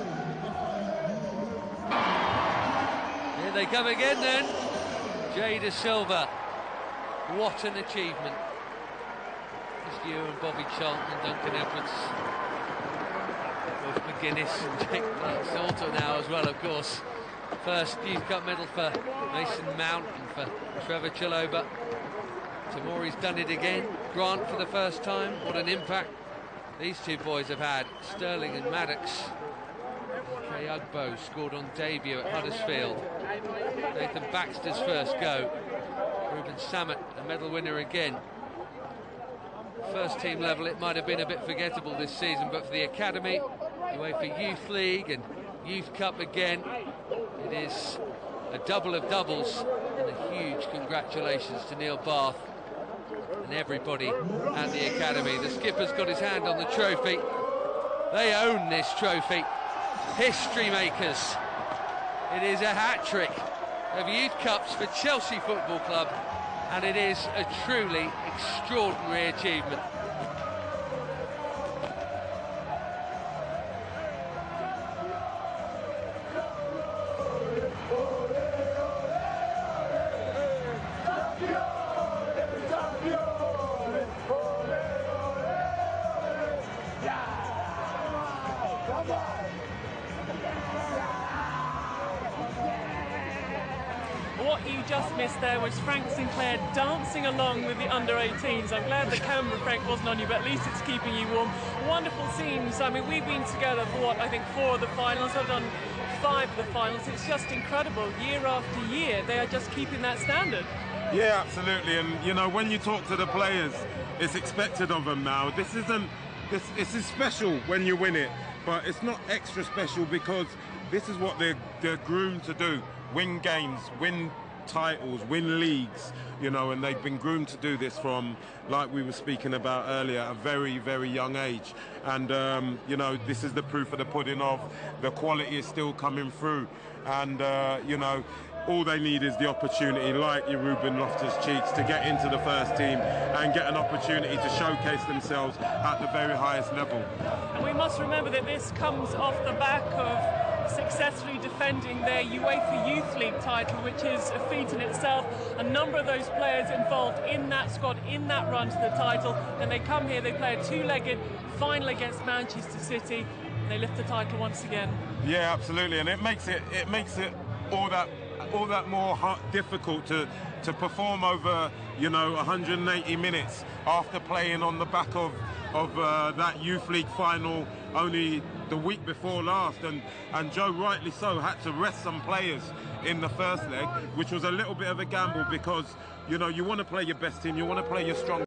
Here they come again then. Jay De Silva. What an achievement. Just you and Bobby Charlton and Duncan Edwards. Both McGuinness and Jake Salter now as well, of course. First Youth Cup medal for Mason Mount and for Trevor Chalobah. Tamori's done it again. Grant for the first time. What an impact these two boys have had. Sterling and Maddox. Kay Ugbo scored on debut at Huddersfield. Nathan Baxter's first go. Ruben Sammet, a medal winner again. First team level, it might have been a bit forgettable this season, but for the Academy, UEFA Youth League and Youth Cup again, it is a double of doubles, and a huge congratulations to Neil Bath and everybody at the Academy. The skipper's got his hand on the trophy. They own this trophy. History makers. It is a hat-trick of Youth Cups for Chelsea Football Club, and it is a truly extraordinary achievement. What you just missed there was Frank Sinclair dancing along with the under-18s. I'm glad the camera, Frank, wasn't on you, but at least it's keeping you warm. Wonderful scenes. I mean, we've been together for what, I think 4 of the finals. I've done 5 of the finals. It's just incredible. Year after year, they are just keeping that standard. Yeah, absolutely. And, you know, when you talk to the players, it's expected of them now. This is special when you win it, but it's not extra special because this is what they're groomed to do. Win games, win titles, win leagues, you know, and they've been groomed to do this from, like we were speaking about earlier, a very, very young age. And, you know, this is the proof of the pudding of the quality is still coming through. And, you know, all they need is the opportunity, like your Ruben Loftus-Cheeks, to get into the first team and get an opportunity to showcase themselves at the very highest level. And we must remember that this comes off the back of successfully defending their UEFA Youth League title, which is a feat in itself. A number of those players involved in that squad, in that run to the title, and they come here, they play a 2-legged final against Manchester City, and they lift the title once again. Yeah, absolutely, and it makes it all that more difficult to perform over, you know, 180 minutes after playing on the back of that Youth League final only the week before last, and Joe rightly so had to rest some players in the first leg, which was a little bit of a gamble because, you know, you want to play your best team, you want to play your strong